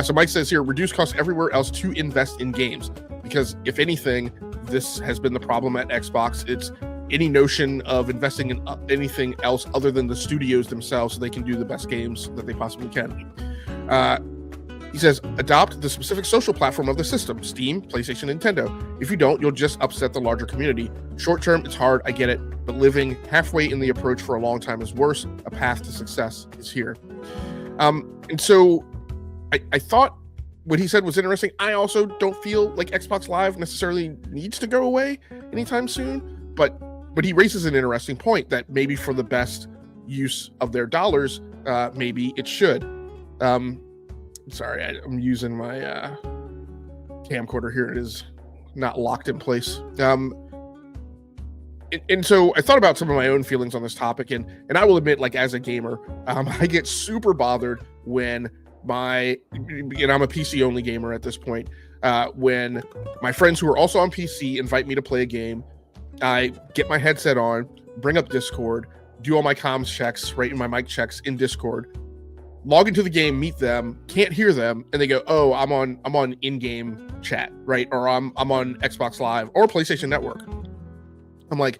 So Mike says here, reduce costs everywhere else to invest in games. Because if anything, this has been the problem at Xbox. It's any notion of investing in anything else other than the studios themselves so they can do the best games that they possibly can. He says, adopt the specific social platform of the system, Steam, PlayStation, Nintendo. If you don't, you'll just upset the larger community. Short term, it's hard, I get it, but living halfway in the approach for a long time is worse. A path to success is here. And so I thought what he said was interesting. I also don't feel like Xbox Live necessarily needs to go away anytime soon, but he raises an interesting point that maybe for the best use of their dollars, maybe it should. Sorry, I'm using my camcorder here. It is not locked in place. And so I thought about some of my own feelings on this topic, and I will admit, like, as a gamer, I get super bothered when and I'm a PC only gamer at this point, when my friends who are also on PC invite me to play a game, I get my headset on, bring up Discord, do all my comms checks, right, and my mic checks in Discord, log into the game, meet them, can't hear them, and they go, "Oh, I'm on in-game chat, right?" Or I'm on Xbox Live or PlayStation Network. I'm like,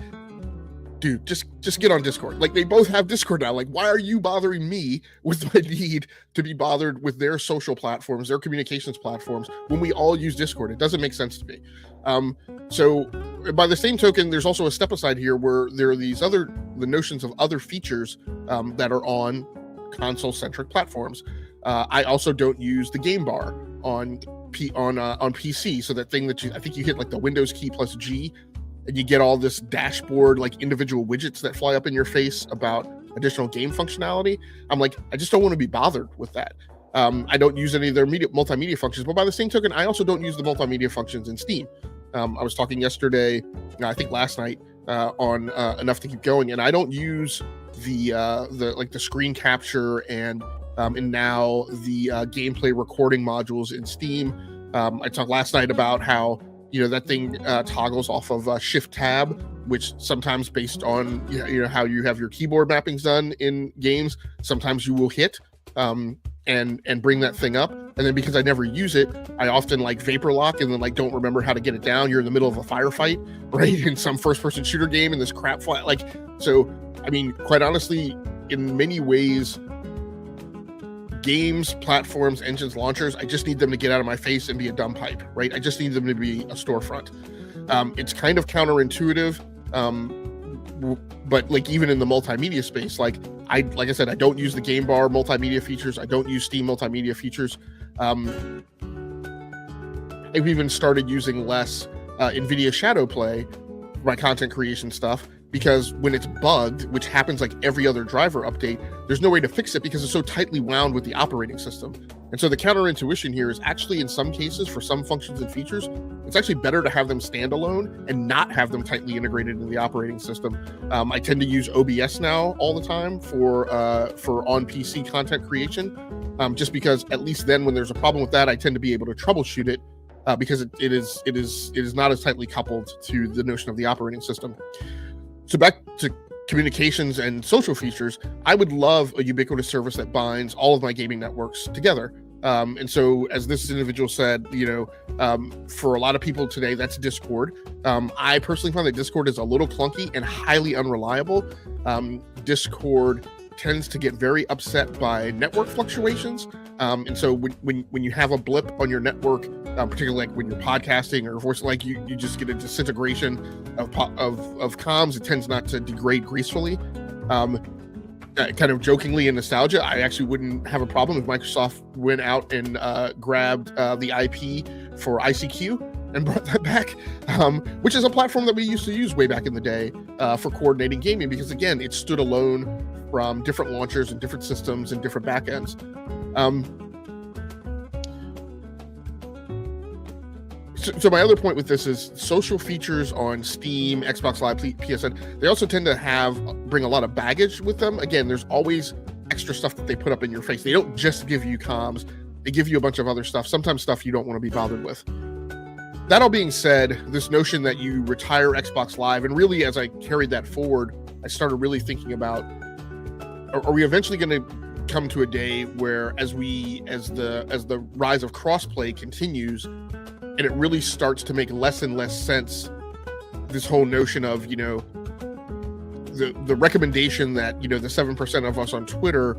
dude, just get on Discord. Like, they both have Discord now. Like, why are you bothering me with my need to be bothered with their social platforms, their communications platforms, when we all use Discord? It doesn't make sense to me. So by the same token, there's also a step aside here where there are the notions of other features that are on console-centric platforms. I also don't use the game bar on PC. So that thing that I think you hit like the Windows key plus G, and you get all this dashboard, like individual widgets that fly up in your face about additional game functionality. I'm like, I just don't want to be bothered with that. I don't use any of their multimedia functions, but by the same token, I also don't use the multimedia functions in Steam. I was talking yesterday, I think last night, on Enough to Keep Going, and I don't use the screen capture and now the gameplay recording modules in Steam. I talked last night about how that thing toggles off of Shift Tab, which sometimes based on how you have your keyboard mappings done in games, sometimes you will hit and bring that thing up, and then because I never use it, I often like vapor lock and then like don't remember how to get it down. You're in the middle of a firefight, right, in some first-person shooter game, and this crap fly so. I mean, quite honestly, in many ways, games, platforms, engines, launchers, I just need them to get out of my face and be a dumb pipe, right? I just need them to be a storefront. It's kind of counterintuitive, but like even in the multimedia space, like I said, I don't use the game bar multimedia features. I don't use Steam multimedia features. I've even started using less NVIDIA Shadow Play for my content creation stuff, because when it's bugged, which happens like every other driver update, there's no way to fix it because it's so tightly wound with the operating system. And so the counterintuition here is actually, in some cases, for some functions and features, it's actually better to have them stand alone and not have them tightly integrated into the operating system. I tend to use OBS now all the time for on PC content creation, just because at least then when there's a problem with that, I tend to be able to troubleshoot it because it is not as tightly coupled to the notion of the operating system. So back to communications and social features, I would love a ubiquitous service that binds all of my gaming networks together. And so, as this individual said, for a lot of people today, that's Discord. I personally find that Discord is a little clunky and highly unreliable. Discord tends to get very upset by network fluctuations. And so when you have a blip on your network, particularly like when you're podcasting or voice, like you just get a disintegration of comms. It tends not to degrade gracefully. Kind of jokingly in nostalgia, I actually wouldn't have a problem if Microsoft went out and grabbed the IP for ICQ and brought that back, which is a platform that we used to use way back in the day for coordinating gaming, because again, it stood alone from different launchers and different systems and different backends. So my other point with this is social features on Steam, Xbox Live, PSN, they also tend to bring a lot of baggage with them. Again, there's always extra stuff that they put up in your face. They don't just give you comms, they give you a bunch of other stuff, sometimes stuff you don't want to be bothered with. That all being said, this notion that you retire Xbox Live, and really as I carried that forward, I started really thinking about, are we eventually going to come to a day where as the rise of crossplay continues, and it really starts to make less and less sense, this whole notion of, the recommendation that, the 7% of us on Twitter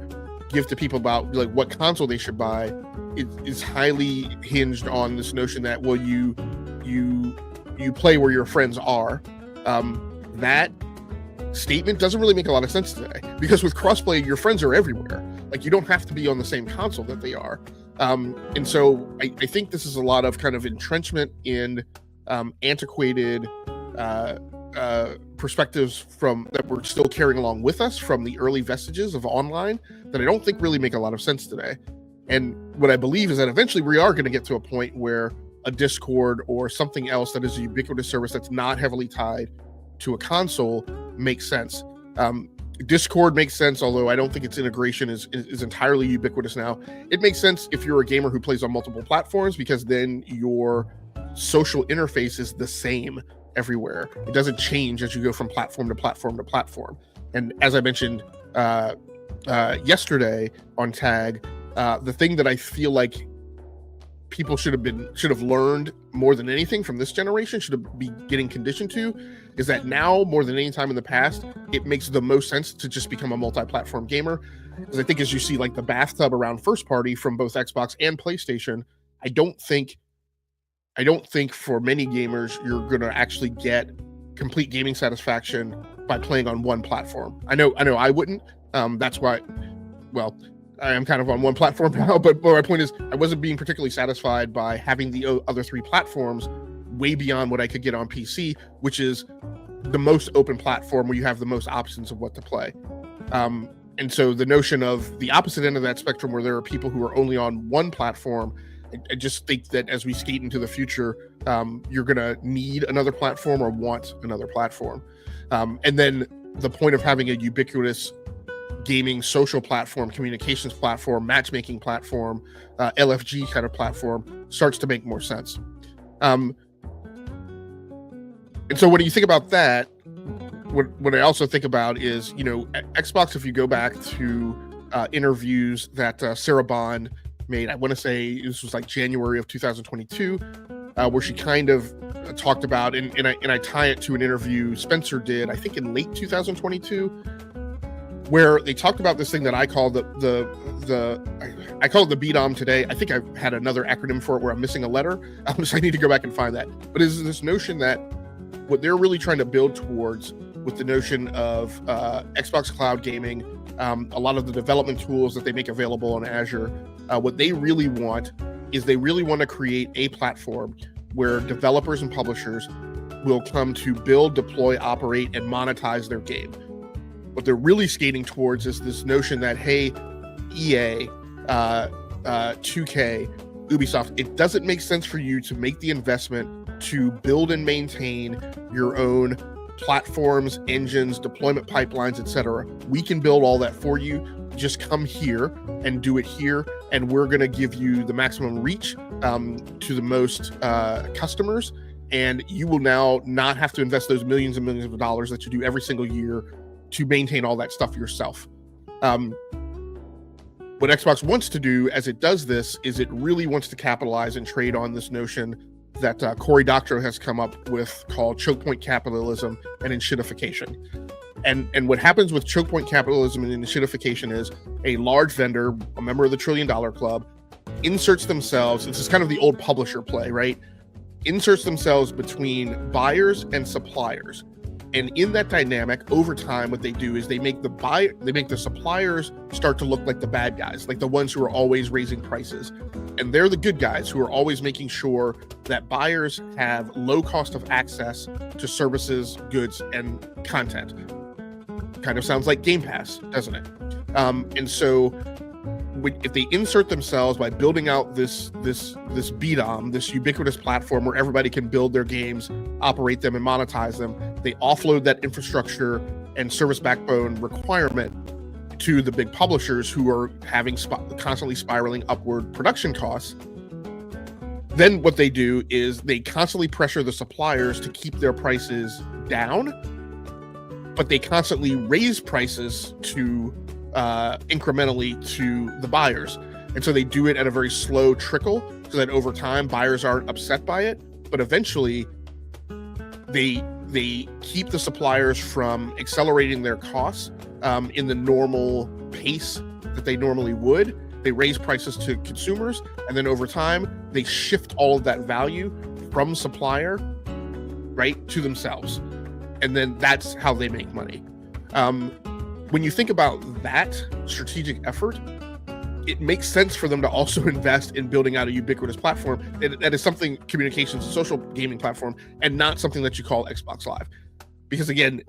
give to people about like what console they should buy is highly hinged on this notion that, well, you play where your friends are. That statement doesn't really make a lot of sense today, because with crossplay, your friends are everywhere. Like, you don't have to be on the same console that they are. And so I think this is a lot of kind of entrenchment in antiquated perspectives that we're still carrying along with us from the early vestiges of online that I don't think really make a lot of sense today. And what I believe is that eventually we are going to get to a point where a Discord or something else that is a ubiquitous service that's not heavily tied to a console makes sense. Discord makes sense, although I don't think its integration is entirely ubiquitous now. It makes sense if you're a gamer who plays on multiple platforms, because then your social interface is the same everywhere. It doesn't change as you go from platform to platform to platform. And as I mentioned yesterday on Tag, the thing that I feel like people should have learned more than anything from this generation, be getting conditioned to, is that now more than any time in the past, it makes the most sense to just become a multi-platform gamer. Because I think as you see like the bathtub around first party from both Xbox and PlayStation, I don't think for many gamers you're going to actually get complete gaming satisfaction by playing on one platform. I know I wouldn't. That's why, well, I am kind of on one platform now, but my point is I wasn't being particularly satisfied by having the other three platforms way beyond what I could get on PC, which is the most open platform where you have the most options of what to play. And so the notion of the opposite end of that spectrum, where there are people who are only on one platform, I just think that as we skate into the future, you're going to need another platform or want another platform. And then the point of having a ubiquitous gaming social platform, communications platform, matchmaking platform, LFG kind of platform starts to make more sense. And so when you think about that, what I also think about is, Xbox, if you go back to interviews that Sarah Bond made, I want to say this was like January of 2022, where she kind of talked about, and I tie it to an interview Spencer did, I think in late 2022, where they talked about this thing that I call I call it the BDOM today. I think I had another acronym for it where I'm missing a letter, so I need to go back and find that. But it's this notion that what they're really trying to build towards with the notion of Xbox Cloud Gaming, a lot of the development tools that they make available on Azure, what they really want is they really want to create a platform where developers and publishers will come to build, deploy, operate, and monetize their game. What they're really skating towards is this notion that, hey, EA, 2K, Ubisoft, it doesn't make sense for you to make the investment to build and maintain your own platforms, engines, deployment pipelines, etc. We can build all that for you. Just come here and do it here, and we're going to give you the maximum reach to the most customers, and you will now not have to invest those millions and millions of dollars that you do every single year to maintain all that stuff yourself. What Xbox wants to do as it does this is it really wants to capitalize and trade on this notion that Cory Doctorow has come up with called choke point capitalism and enshittification. And what happens with choke point capitalism and enshittification is a large vendor, a member of the $1 Trillion Club, inserts themselves, this is kind of the old publisher play, right? Inserts themselves between buyers and suppliers. And in that dynamic, over time, what they do is they make the suppliers start to look like the bad guys, like the ones who are always raising prices. And they're the good guys who are always making sure that buyers have low cost of access to services, goods, and content. Kind of sounds like Game Pass, doesn't it? And so if they insert themselves by building out this BDOM, this ubiquitous platform where everybody can build their games, operate them, and monetize them, they offload that infrastructure and service backbone requirement to the big publishers who are having constantly spiraling upward production costs. Then what they do is they constantly pressure the suppliers to keep their prices down, but they constantly raise prices to incrementally to the buyers. And so they do it at a very slow trickle so that over time buyers aren't upset by it, but eventually they keep the suppliers from accelerating their costs in the normal pace that they normally would. They raise prices to consumers, and then over time they shift all of that value from supplier right to themselves, and then that's how they make money. When you think about that strategic effort, it makes sense for them to also invest in building out a ubiquitous platform that is something, communications and social gaming platform, and not something that you call Xbox Live. Because again,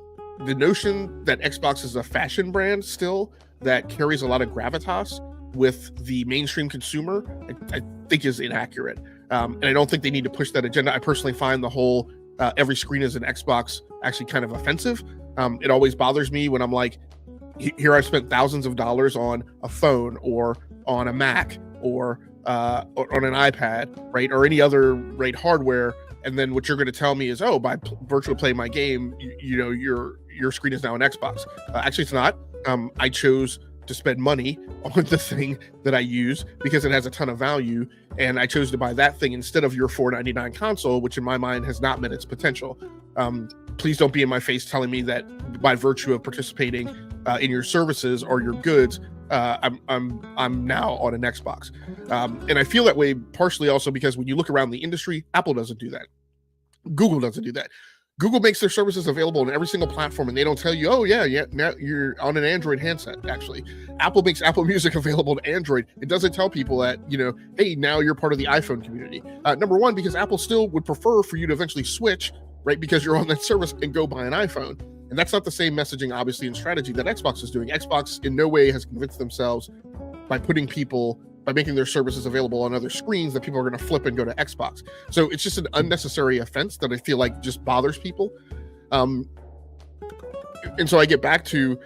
the notion that Xbox is a fashion brand still that carries a lot of gravitas with the mainstream consumer, I think is inaccurate. And I don't think they need to push that agenda. I personally find the whole every screen is an Xbox actually kind of offensive. It always bothers me when I'm like, here I've spent thousands of dollars on a phone or on a Mac or on an iPad, right, or any other hardware, and then what you're going to tell me is, oh, by virtually playing my game, you know, your screen is now an Xbox. Actually, it's not. I chose to spend money on the thing that I use because it has a ton of value, and I chose to buy that thing instead of your $499 console, which in my mind has not met its potential. Please don't be in my face telling me that by virtue of participating in your services or your goods, I'm now on an Xbox. And I feel that way partially also because when you look around the industry, Apple doesn't do that. Google doesn't do that. Google makes their services available on every single platform, and they don't tell you, oh yeah, now you're on an Android handset. Actually, Apple makes Apple Music available to Android. It doesn't tell people that, you know, hey, now you're part of the iPhone community. Number one, because Apple still would prefer for you to eventually switch, right, because you're on that service, and go buy an iPhone. And that's not the same messaging, obviously, and strategy that Xbox is doing. Xbox in no way has convinced themselves by making their services available on other screens that people are going to flip and go to Xbox. So it's just an unnecessary offense that I feel like just bothers people. And so I get back to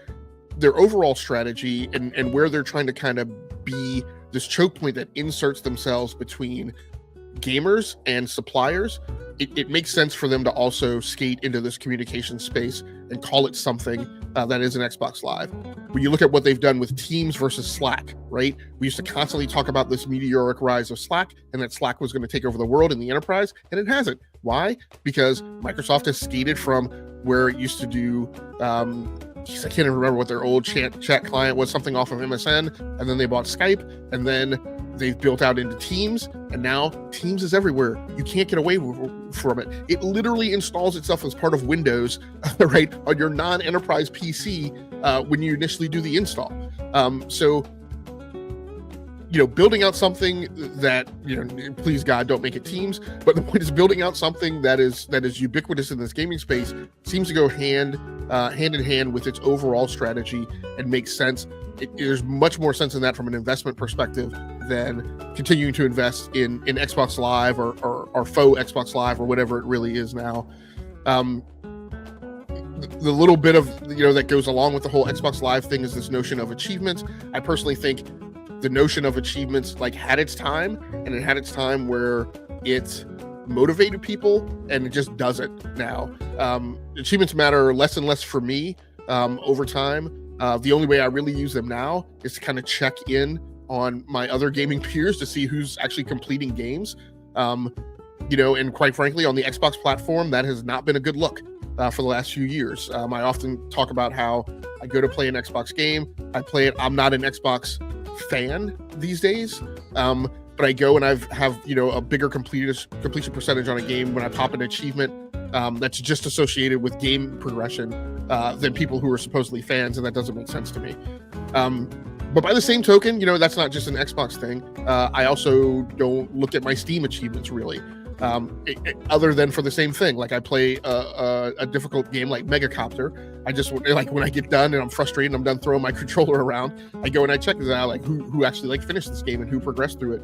their overall strategy and where they're trying to kind of be this choke point that inserts themselves between gamers and suppliers. It makes sense for them to also skate into this communication space and call it something that is an Xbox Live. When you look at what they've done with Teams versus Slack, right? We used to constantly talk about this meteoric rise of Slack and that Slack was going to take over the world in the enterprise, and it hasn't. Why? Because Microsoft has skated from where it used to do, I can't even remember what their old chat client was, something off of MSN, and then they bought Skype, and then they've built out into Teams, and now Teams is everywhere. You can't get away from it. It literally installs itself as part of Windows, right, on your non-enterprise PC when you initially do the install. So, you know, building out something that, you know, please God, don't make it Teams, but the point is building out something that is ubiquitous in this gaming space seems to go hand in hand with its overall strategy and makes sense. There's much more sense in that from an investment perspective than continuing to invest in Xbox Live or faux Xbox Live or whatever it really is now. The little bit of that goes along with the whole Xbox Live thing is this notion of achievements. I personally think the notion of achievements had its time, and it had its time where it motivated people, and it just doesn't now. Achievements matter less and less for me over time. The only way I really use them now is to kind of check in on my other gaming peers to see who's actually completing games. And quite frankly, on the Xbox platform, that has not been a good look for the last few years. I often talk about how I go to play an Xbox game, I play it. I'm not an Xbox fan these days, but I go and I have a bigger completion percentage on a game when I pop an achievement that's just associated with game progression than people who are supposedly fans, and that doesn't make sense to me. But by the same token, that's not just an Xbox thing. I also don't look at my Steam achievements really, other than for the same thing. Like I play a difficult game like Megacopter. I just when I get done and I'm frustrated and I'm done throwing my controller around, I go and I check this out, who actually finished this game and who progressed through it.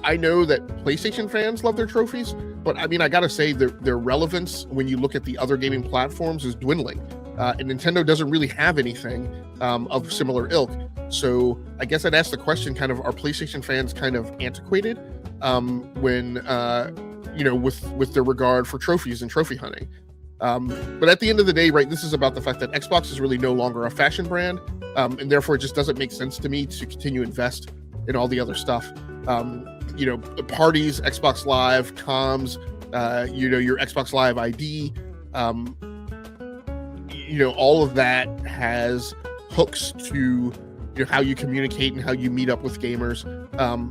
I know that PlayStation fans love their trophies, but I gotta say their relevance when you look at the other gaming platforms is dwindling. And Nintendo doesn't really have anything of similar ilk. So I guess I'd ask the question, are PlayStation fans kind of antiquated when with their regard for trophies and trophy hunting? But at the end of the day, right, this is about the fact that Xbox is really no longer a fashion brand, and therefore it just doesn't make sense to me to continue to invest in all the other stuff. Parties, Xbox Live, comms, your Xbox Live ID, all of that has hooks to how you communicate and how you meet up with gamers.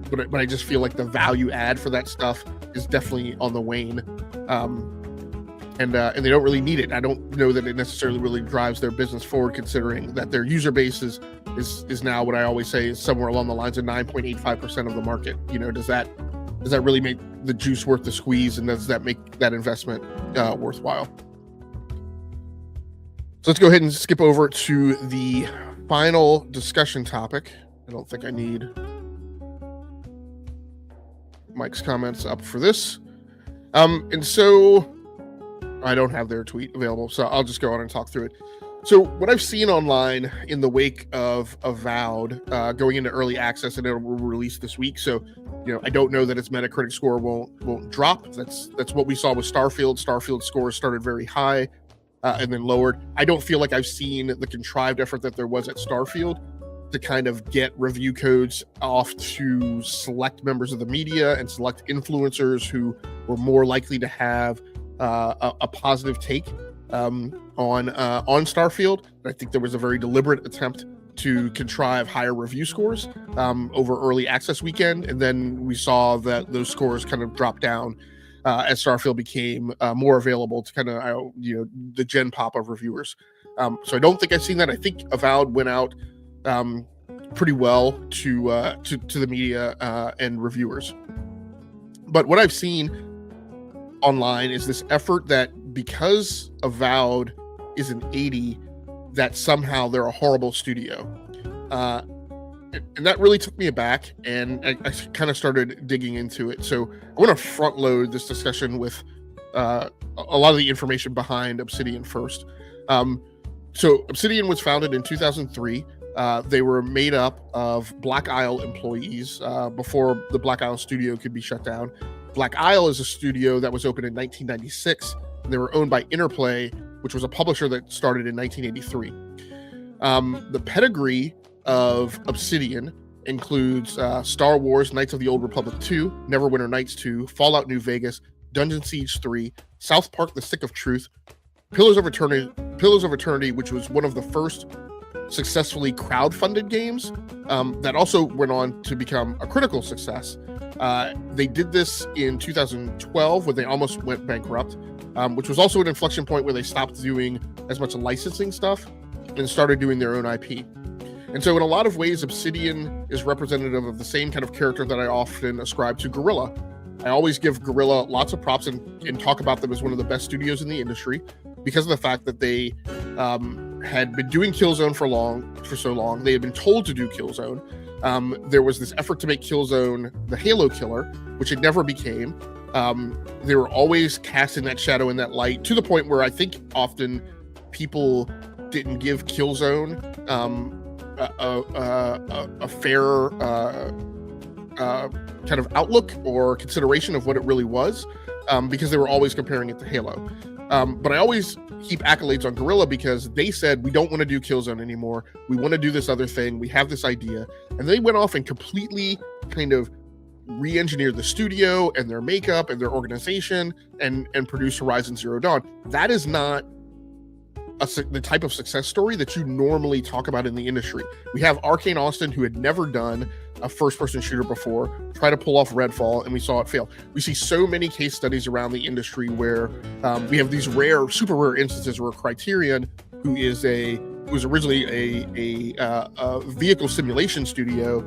But I just feel like the value add for that stuff is definitely on the wane. And they don't really need it. I don't know that it necessarily really drives their business forward, considering that their user base is now what I always say is somewhere along the lines of 9.85% of the market. Does that really make the juice worth the squeeze, and does that make that investment worthwhile? So let's go ahead and skip over to the final discussion topic. I don't think I need Mike's comments up for this. And so I don't have their tweet available, so I'll just go on and talk through it. So what I've seen online in the wake of Avowed going into early access, and it will release this week. So, I don't know that its Metacritic score won't drop. That's what we saw with Starfield. Starfield scores started very high and then lowered. I don't feel like I've seen the contrived effort that there was at Starfield to kind of get review codes off to select members of the media and select influencers who were more likely to have a positive take on Starfield. I think there was a very deliberate attempt to contrive higher review scores over early access weekend, and then we saw that those scores kind of drop down as Starfield became more available to kind of the gen pop of reviewers. So I don't think I've seen that. I think Avowed went out pretty well to the media and reviewers. But what I've seen online is this effort that because Avowed is an 80, that somehow they're a horrible studio. And that really took me aback, and I kind of started digging into it. So I want to front load this discussion with a lot of the information behind Obsidian first. So Obsidian was founded in 2003. They were made up of Black Isle employees before the Black Isle studio could be shut down. Black Isle is a studio that was opened in 1996. And they were owned by Interplay, which was a publisher that started in 1983. The pedigree of Obsidian includes Star Wars Knights of the Old Republic 2, Neverwinter Nights 2, Fallout New Vegas, Dungeon Siege 3, South Park The Stick of Truth, Pillars of Eternity, which was one of the first successfully crowdfunded games that also went on to become a critical success. They did this in 2012 when they almost went bankrupt, which was also an inflection point where they stopped doing as much licensing stuff and started doing their own IP. And so in a lot of ways, Obsidian is representative of the same kind of character that I often ascribe to Guerrilla. I always give Guerrilla lots of props and talk about them as one of the best studios in the industry because of the fact that they had been doing Killzone for so long. They had been told to do Killzone. There was this effort to make Killzone the Halo killer, which it never became. They were always casting that shadow in that light, to the point where I think often people didn't give Killzone a fair kind of outlook or consideration of what it really was, because they were always comparing it to Halo. But I always heap accolades on Guerrilla, because they said, we don't want to do Killzone anymore. We want to do this other thing. We have this idea. And they went off and completely kind of re-engineered the studio and their makeup and their organization and produced Horizon Zero Dawn. That is not the type of success story that you normally talk about in the industry. We have Arcane Austin, who had never done a first-person shooter before, try to pull off Redfall, and we saw it fail. We see so many case studies around the industry where we have these super rare instances where Criterion, who was originally a vehicle simulation studio,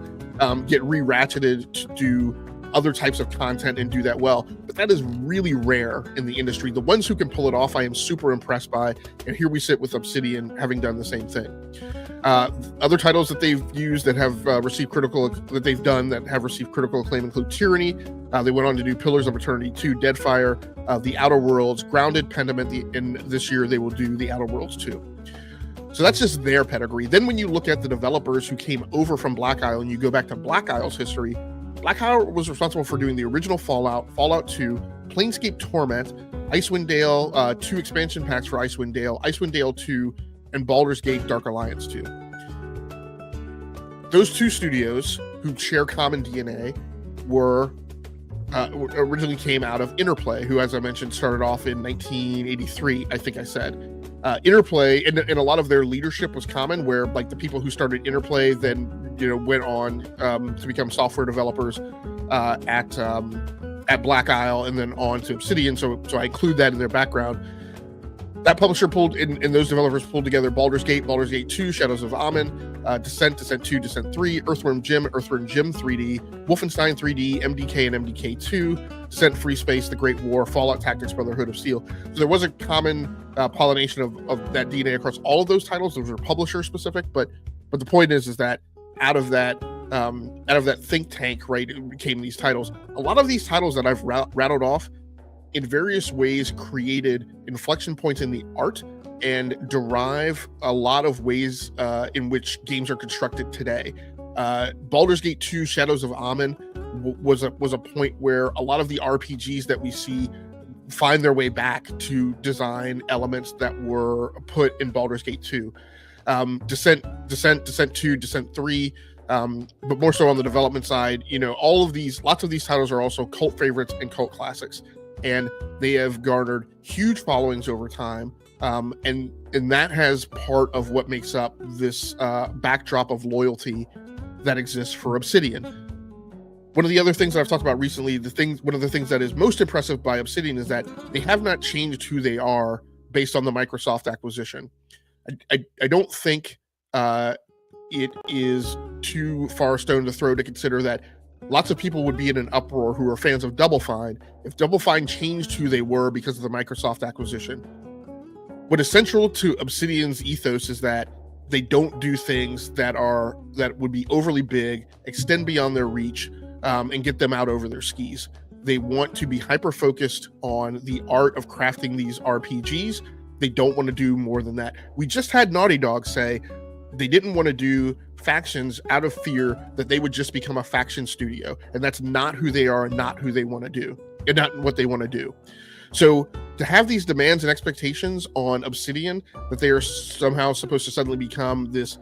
get re-ratcheted to do other types of content and do that well. But that is really rare in the industry. The ones who can pull it off, I am super impressed by. And here we sit with Obsidian having done the same thing. Other titles that they've used that have received critical acclaim include Tyranny. They went on to do Pillars of Eternity 2, Deadfire, The Outer Worlds, Grounded, Pentiment, and this year they will do The Outer Worlds 2. So that's just their pedigree. Then when you look at the developers who came over from Black Isle, and you go back to Black Isle's history, Black Isle was responsible for doing the original Fallout, Fallout 2, Planescape Torment, Icewind Dale, 2 expansion packs for Icewind Dale 2, and Baldur's Gate Dark Alliance 2. Those two studios, who share common DNA, were originally came out of Interplay, who, as I mentioned, started off in 1983, I think I said. Interplay, and a lot of their leadership was common, where like the people who started Interplay then went on to become software developers at Black Isle, and then on to Obsidian. So I include that in their background. That publisher pulled in, and those developers pulled together Baldur's Gate 2, Shadows of Amen, Descent 2, Descent 3, Earthworm Jim 3D, Wolfenstein 3D, MDK and MDK 2, Descent Free Space, The Great War, Fallout Tactics, Brotherhood of Steel. So there was a common pollination of that DNA across all of those titles. Those are publisher specific, but the point is that out of that think tank, right, it became these titles. A lot of these titles that I've rattled off in various ways created inflection points in the art and derive a lot of ways in which games are constructed today. Baldur's Gate 2, Shadows of Amen was a point where a lot of the RPGs that we see find their way back to design elements that were put in Baldur's Gate 2. Descent 2, Descent 3, but more so on the development side. Lots of these titles are also cult favorites and cult classics, and they have garnered huge followings over time. And that has part of what makes up this backdrop of loyalty that exists for Obsidian. One of the other things that I've talked about recently, one of the things that is most impressive by Obsidian is that they have not changed who they are based on the Microsoft acquisition. I don't think it is too far a stone to throw to consider that lots of people would be in an uproar who are fans of Double Fine if Double Fine changed who they were because of the Microsoft acquisition. What is central to Obsidian's ethos is that they don't do things that would be overly big, extend beyond their reach, and get them out over their skis. They want to be hyper-focused on the art of crafting these RPGs. They don't want to do more than that. We just had Naughty Dog say they didn't want to do factions out of fear that they would just become a faction studio, and that's not who they are and not who they want to do, and not what they want to do. So to have these demands and expectations on Obsidian that they are somehow supposed to suddenly become this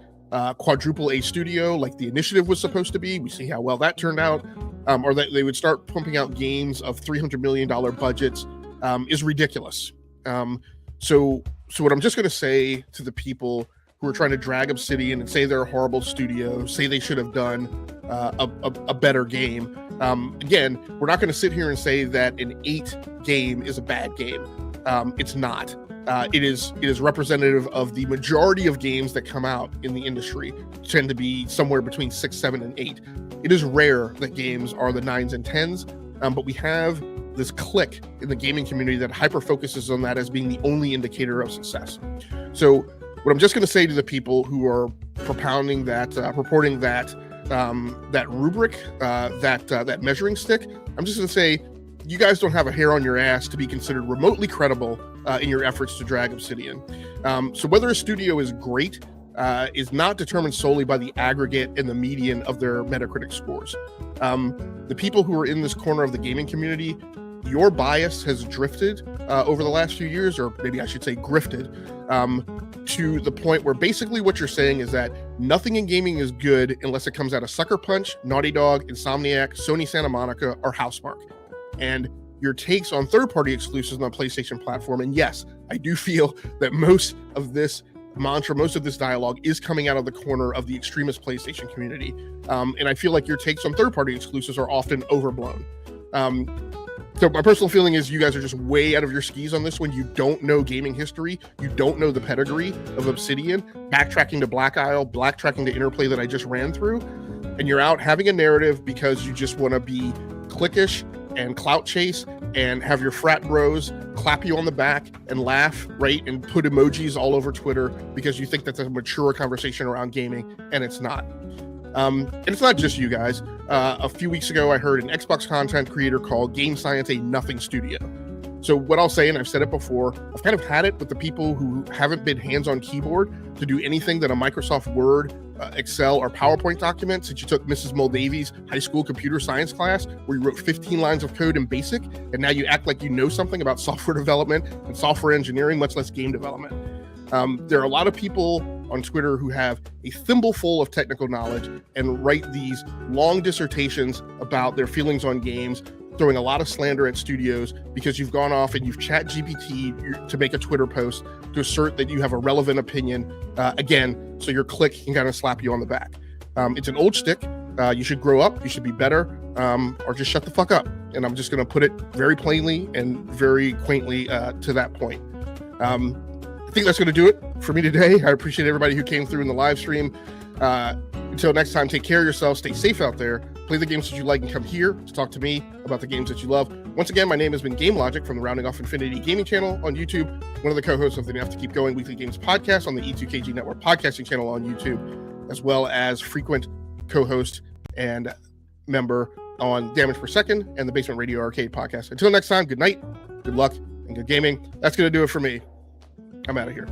quadruple A studio like the Initiative was supposed to be, we see how well that turned out, or that they would start pumping out games of $300 million budgets, is ridiculous. So what I'm just going to say to the people who are trying to drag Obsidian and say they're a horrible studio, say they should have done a better game. Again, we're not going to sit here and say that an 8 game is a bad game. It's not. It is representative of the majority of games that come out in the industry, tend to be somewhere between 6, 7, and 8. It is rare that games are the 9s and 10s, but we have this clique in the gaming community that hyper focuses on that as being the only indicator of success. So What I'm just going to say to the people who are propounding that, purporting that that rubric, that measuring stick, I'm just going to say, you guys don't have a hair on your ass to be considered remotely credible in your efforts to drag Obsidian. So whether a studio is great is not determined solely by the aggregate and the median of their Metacritic scores. The people who are in this corner of the gaming community, your bias has drifted over the last few years, or maybe I should say grifted, to the point where basically what you're saying is that nothing in gaming is good unless it comes out of Sucker Punch, Naughty Dog, Insomniac, Sony Santa Monica, or Housemarque. And your takes on third-party exclusives on the PlayStation platform, and yes, I do feel that most of this mantra, most of this dialogue is coming out of the corner of the extremist PlayStation community. And I feel like your takes on third-party exclusives are often overblown. So my personal feeling is you guys are just way out of your skis on this one. You don't know gaming history. You don't know the pedigree of Obsidian, backtracking to Black Isle, backtracking to Interplay that I just ran through. And you're out having a narrative because you just want to be cliquish and clout chase and have your frat bros clap you on the back and laugh, right? And put emojis all over Twitter because you think that's a mature conversation around gaming, and it's not. And it's not just you guys. A few weeks ago, I heard an Xbox content creator call Game Science a nothing studio. So what I'll say, and I've said it before, I've kind of had it with the people who haven't been hands-on keyboard to do anything that a Microsoft Word, Excel, or PowerPoint document since you took Mrs. Muldavy's high school computer science class where you wrote 15 lines of code in BASIC, and now you act like you know something about software development and software engineering, much less game development. There are a lot of people on Twitter who have a thimbleful of technical knowledge and write these long dissertations about their feelings on games, throwing a lot of slander at studios because you've gone off and you've chat GPT to make a Twitter post to assert that you have a relevant opinion, again, so your click can kind of slap you on the back. It's an old shtick. You should grow up, you should be better, or just shut the fuck up. And I'm just going to put it very plainly and very quaintly to that point. I think that's going to do it for me today. I appreciate everybody who came through in the live stream. Until next time, take care of yourself, stay safe out there, play the games that you like, and come here to talk to me about the games that you love. Once again, my name has been Game Logic from the Rounding Off Infinity Gaming channel on YouTube, one of the co-hosts of the Enough to Keep Going Weekly Games podcast on the E2KG Network podcasting channel on YouTube, as well as frequent co-host and member on Damage Per Second and the Basement Radio Arcade podcast. Until next time, good night, good luck, and good gaming. That's going to do it for me. I'm out of here.